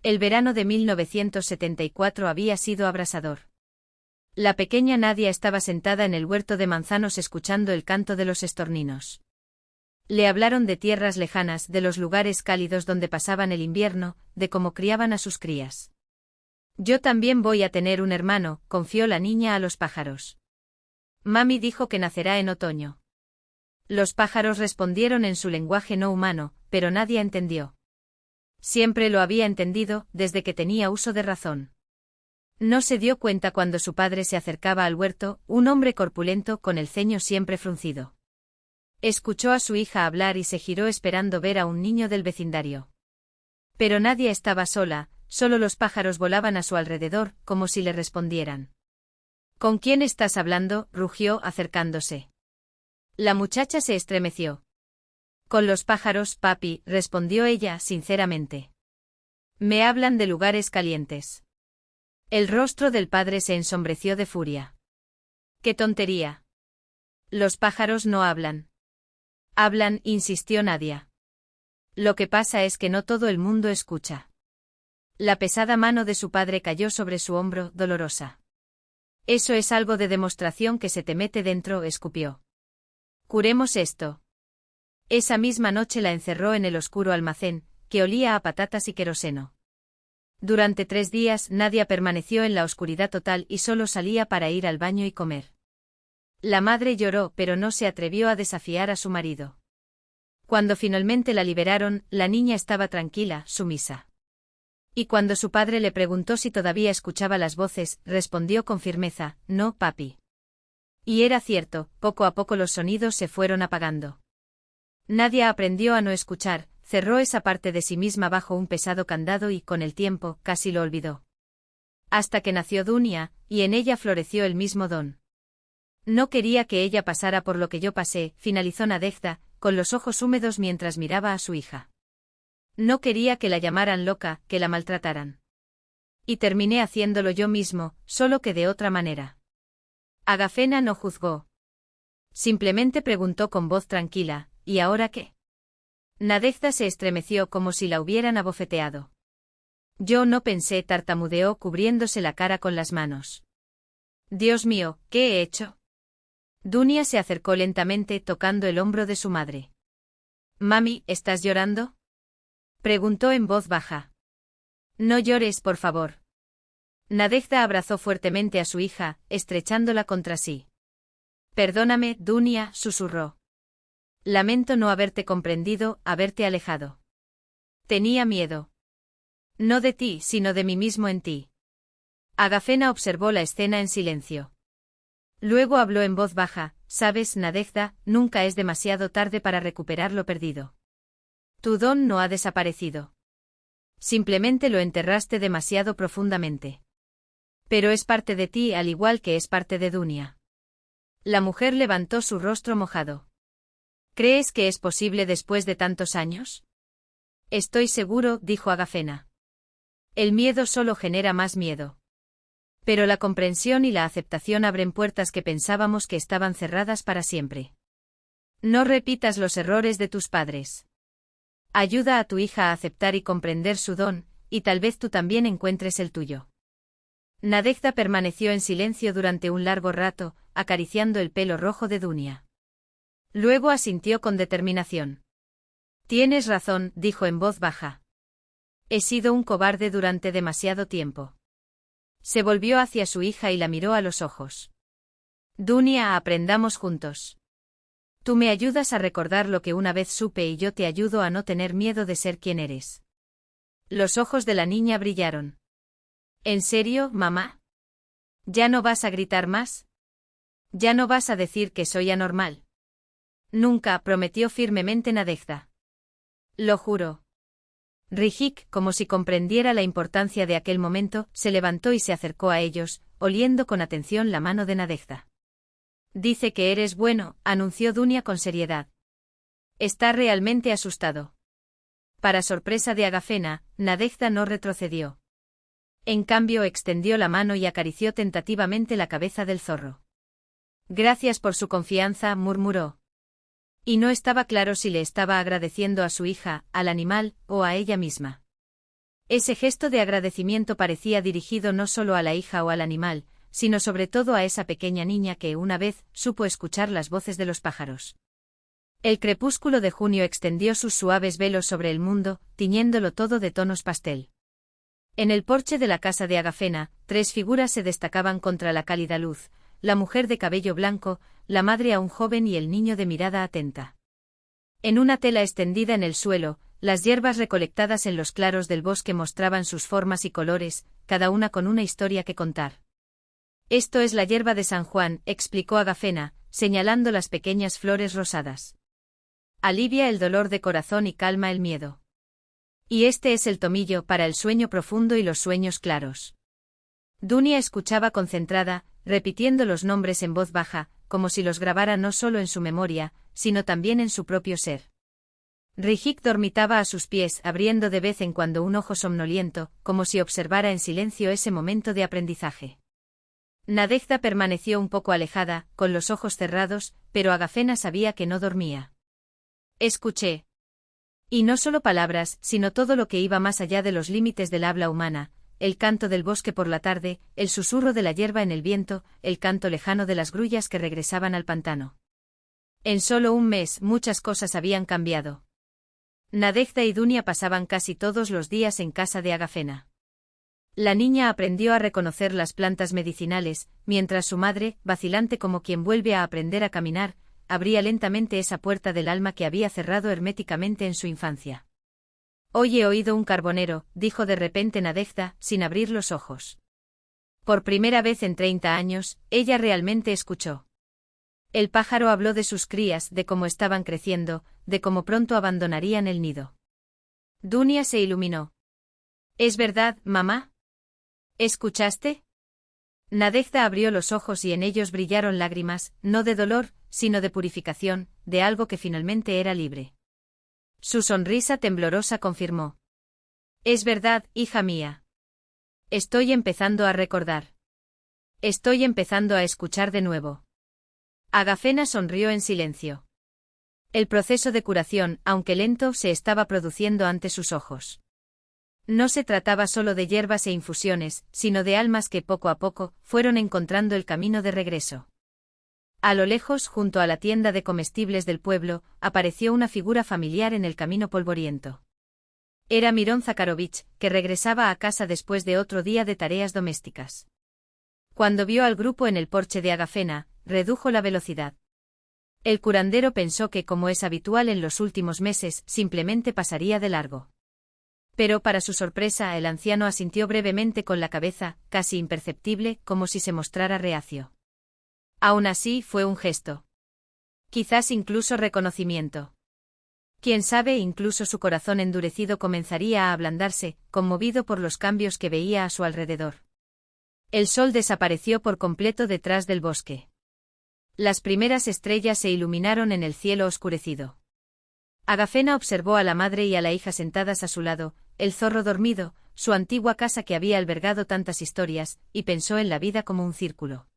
El verano de 1974 había sido abrasador. La pequeña Nadia estaba sentada en el huerto de manzanos escuchando el canto de los estorninos. Le hablaron de tierras lejanas, de los lugares cálidos donde pasaban el invierno, de cómo criaban a sus crías. Yo también voy a tener un hermano, confió la niña a los pájaros. Mami dijo que nacerá en otoño. Los pájaros respondieron en su lenguaje no humano, pero nadie entendió. Siempre lo había entendido, desde que tenía uso de razón. No se dio cuenta cuando su padre se acercaba al huerto, un hombre corpulento con el ceño siempre fruncido. Escuchó a su hija hablar y se giró esperando ver a un niño del vecindario. Pero nadie estaba sola, solo los pájaros volaban a su alrededor, como si le respondieran. ¿Con quién estás hablando?, rugió, acercándose. La muchacha se estremeció. Con los pájaros, papi, respondió ella sinceramente. Me hablan de lugares calientes. El rostro del padre se ensombreció de furia. ¡Qué tontería! Los pájaros no hablan. Hablan, insistió Nadia. Lo que pasa es que no todo el mundo escucha. La pesada mano de su padre cayó sobre su hombro, dolorosa. Eso es algo de demostración que se te mete dentro, escupió. Curemos esto. Esa misma noche la encerró en el oscuro almacén, que olía a patatas y queroseno. Durante 3 días Nadia permaneció en la oscuridad total y solo salía para ir al baño y comer. La madre lloró, pero no se atrevió a desafiar a su marido. Cuando finalmente la liberaron, la niña estaba tranquila, sumisa. Y cuando su padre le preguntó si todavía escuchaba las voces, respondió con firmeza, no, papi. Y era cierto, poco a poco los sonidos se fueron apagando. Nadia aprendió a no escuchar, cerró esa parte de sí misma bajo un pesado candado y, con el tiempo, casi lo olvidó. Hasta que nació Dunia, y en ella floreció el mismo don. No quería que ella pasara por lo que yo pasé, finalizó Nadezhda, con los ojos húmedos mientras miraba a su hija. No quería que la llamaran loca, que la maltrataran. Y terminé haciéndolo yo mismo, solo que de otra manera. Agafena no juzgó. Simplemente preguntó con voz tranquila, ¿y ahora qué? Nadezhda se estremeció como si la hubieran abofeteado. Yo no pensé, tartamudeó cubriéndose la cara con las manos. Dios mío, ¿qué he hecho? Dunia se acercó lentamente tocando el hombro de su madre. «Mami, ¿estás llorando?», preguntó en voz baja. «No llores, por favor». Nadezhda abrazó fuertemente a su hija, estrechándola contra sí. «Perdóname, Dunia», susurró. «Lamento no haberte comprendido, haberte alejado. Tenía miedo. No de ti, sino de mí mismo en ti». Agafena observó la escena en silencio. Luego habló en voz baja: «Sabes, Nadezhda, nunca es demasiado tarde para recuperar lo perdido. Tu don no ha desaparecido. Simplemente lo enterraste demasiado profundamente. Pero es parte de ti al igual que es parte de Dunia». La mujer levantó su rostro mojado. «¿Crees que es posible después de tantos años?». «Estoy seguro», dijo Agafena. «El miedo solo genera más miedo. Pero la comprensión y la aceptación abren puertas que pensábamos que estaban cerradas para siempre. No repitas los errores de tus padres. Ayuda a tu hija a aceptar y comprender su don, y tal vez tú también encuentres el tuyo». Nadezhda permaneció en silencio durante un largo rato, acariciando el pelo rojo de Dunia. Luego asintió con determinación. «Tienes razón», dijo en voz baja. «He sido un cobarde durante demasiado tiempo». Se volvió hacia su hija y la miró a los ojos. «Dunia, aprendamos juntos. Tú me ayudas a recordar lo que una vez supe y yo te ayudo a no tener miedo de ser quien eres». Los ojos de la niña brillaron. «¿En serio, mamá? ¿Ya no vas a gritar más? ¿Ya no vas a decir que soy anormal?». «Nunca», prometió firmemente Nadezhda. «Lo juro». Rijik, como si comprendiera la importancia de aquel momento, se levantó y se acercó a ellos, oliendo con atención la mano de Nadezhda. «Dice que eres bueno», anunció Dunia con seriedad. «Está realmente asustado». Para sorpresa de Agafena, Nadezhda no retrocedió. En cambio extendió la mano y acarició tentativamente la cabeza del zorro. «Gracias por su confianza», murmuró. Y no estaba claro si le estaba agradeciendo a su hija, al animal, o a ella misma. Ese gesto de agradecimiento parecía dirigido no solo a la hija o al animal, sino sobre todo a esa pequeña niña que una vez supo escuchar las voces de los pájaros. El crepúsculo de junio extendió sus suaves velos sobre el mundo, tiñéndolo todo de tonos pastel. En el porche de la casa de Agafena, 3 figuras se destacaban contra la cálida luz: la mujer de cabello blanco, la madre aún joven y el niño de mirada atenta. En una tela extendida en el suelo, las hierbas recolectadas en los claros del bosque mostraban sus formas y colores, cada una con una historia que contar. «Esto es la hierba de San Juan», explicó Agafena, señalando las pequeñas flores rosadas. «Alivia el dolor de corazón y calma el miedo. Y este es el tomillo para el sueño profundo y los sueños claros». Dunia escuchaba concentrada, repitiendo los nombres en voz baja, como si los grabara no solo en su memoria, sino también en su propio ser. Rijik dormitaba a sus pies, abriendo de vez en cuando un ojo somnoliento, como si observara en silencio ese momento de aprendizaje. Nadezhda permaneció un poco alejada, con los ojos cerrados, pero Agafena sabía que no dormía. «Escuché». Y no solo palabras, sino todo lo que iba más allá de los límites del habla humana: el canto del bosque por la tarde, el susurro de la hierba en el viento, el canto lejano de las grullas que regresaban al pantano. En solo un mes muchas cosas habían cambiado. Nadezhda y Dunia pasaban casi todos los días en casa de Agafena. La niña aprendió a reconocer las plantas medicinales, mientras su madre, vacilante como quien vuelve a aprender a caminar, abría lentamente esa puerta del alma que había cerrado herméticamente en su infancia. «Hoy he oído un carbonero», dijo de repente Nadezhda, sin abrir los ojos. Por primera vez en 30 años, ella realmente escuchó. El pájaro habló de sus crías, de cómo estaban creciendo, de cómo pronto abandonarían el nido. Dunia se iluminó. «¿Es verdad, mamá? ¿Escuchaste?». Nadezhda abrió los ojos y en ellos brillaron lágrimas, no de dolor, sino de purificación, de algo que finalmente era libre. Su sonrisa temblorosa confirmó. «Es verdad, hija mía. Estoy empezando a recordar. Estoy empezando a escuchar de nuevo». Agafena sonrió en silencio. El proceso de curación, aunque lento, se estaba produciendo ante sus ojos. No se trataba solo de hierbas e infusiones, sino de almas que poco a poco fueron encontrando el camino de regreso. A lo lejos, junto a la tienda de comestibles del pueblo, apareció una figura familiar en el camino polvoriento. Era Mirón Zakharovich, que regresaba a casa después de otro día de tareas domésticas. Cuando vio al grupo en el porche de Agafena, redujo la velocidad. El curandero pensó que, como es habitual en los últimos meses, simplemente pasaría de largo. Pero para su sorpresa, el anciano asintió brevemente con la cabeza, casi imperceptible, como si se mostrara reacio. Aún así, fue un gesto. Quizás incluso reconocimiento. Quién sabe, incluso su corazón endurecido comenzaría a ablandarse, conmovido por los cambios que veía a su alrededor. El sol desapareció por completo detrás del bosque. Las primeras estrellas se iluminaron en el cielo oscurecido. Agafena observó a la madre y a la hija sentadas a su lado, el zorro dormido, su antigua casa que había albergado tantas historias, y pensó en la vida como un círculo.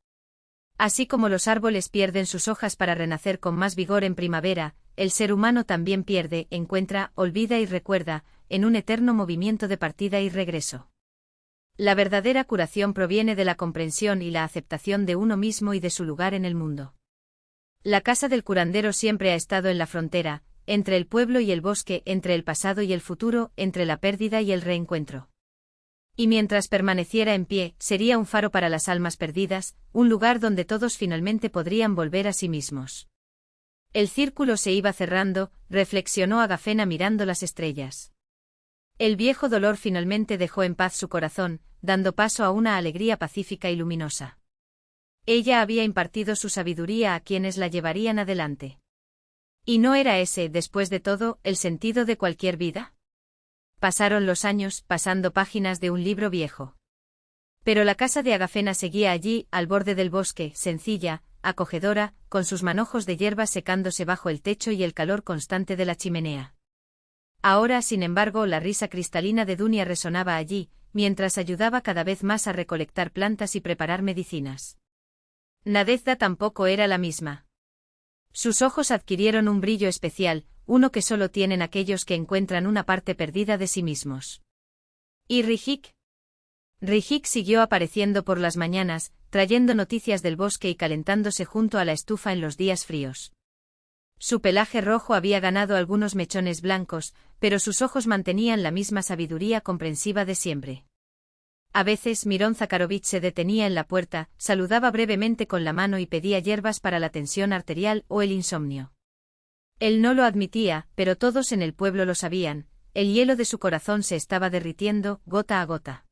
Así como los árboles pierden sus hojas para renacer con más vigor en primavera, el ser humano también pierde, encuentra, olvida y recuerda, en un eterno movimiento de partida y regreso. La verdadera curación proviene de la comprensión y la aceptación de uno mismo y de su lugar en el mundo. La casa del curandero siempre ha estado en la frontera, entre el pueblo y el bosque, entre el pasado y el futuro, entre la pérdida y el reencuentro. Y mientras permaneciera en pie, sería un faro para las almas perdidas, un lugar donde todos finalmente podrían volver a sí mismos. El círculo se iba cerrando, reflexionó Agafena mirando las estrellas. El viejo dolor finalmente dejó en paz su corazón, dando paso a una alegría pacífica y luminosa. Ella había impartido su sabiduría a quienes la llevarían adelante. ¿Y no era ese, después de todo, el sentido de cualquier vida? Pasaron los años, pasando páginas de un libro viejo. Pero la casa de Agafena seguía allí, al borde del bosque, sencilla, acogedora, con sus manojos de hierba secándose bajo el techo y el calor constante de la chimenea. Ahora, sin embargo, la risa cristalina de Dunia resonaba allí, mientras ayudaba cada vez más a recolectar plantas y preparar medicinas. Nadezhda tampoco era la misma. Sus ojos adquirieron un brillo especial, uno que solo tienen aquellos que encuentran una parte perdida de sí mismos. ¿Y Rijik? Rijik siguió apareciendo por las mañanas, trayendo noticias del bosque y calentándose junto a la estufa en los días fríos. Su pelaje rojo había ganado algunos mechones blancos, pero sus ojos mantenían la misma sabiduría comprensiva de siempre. A veces Mirón Zakharovich se detenía en la puerta, saludaba brevemente con la mano y pedía hierbas para la tensión arterial o el insomnio. Él no lo admitía, pero todos en el pueblo lo sabían, el hielo de su corazón se estaba derritiendo, gota a gota.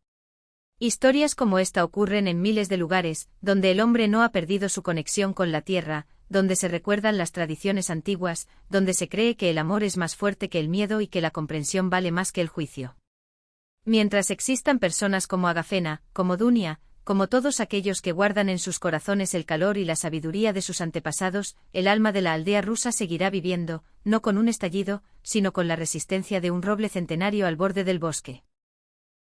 Historias como esta ocurren en miles de lugares, donde el hombre no ha perdido su conexión con la tierra, donde se recuerdan las tradiciones antiguas, donde se cree que el amor es más fuerte que el miedo y que la comprensión vale más que el juicio. Mientras existan personas como Agafena, como Dunia, como todos aquellos que guardan en sus corazones el calor y la sabiduría de sus antepasados, el alma de la aldea rusa seguirá viviendo, no con un estallido, sino con la resistencia de un roble centenario al borde del bosque.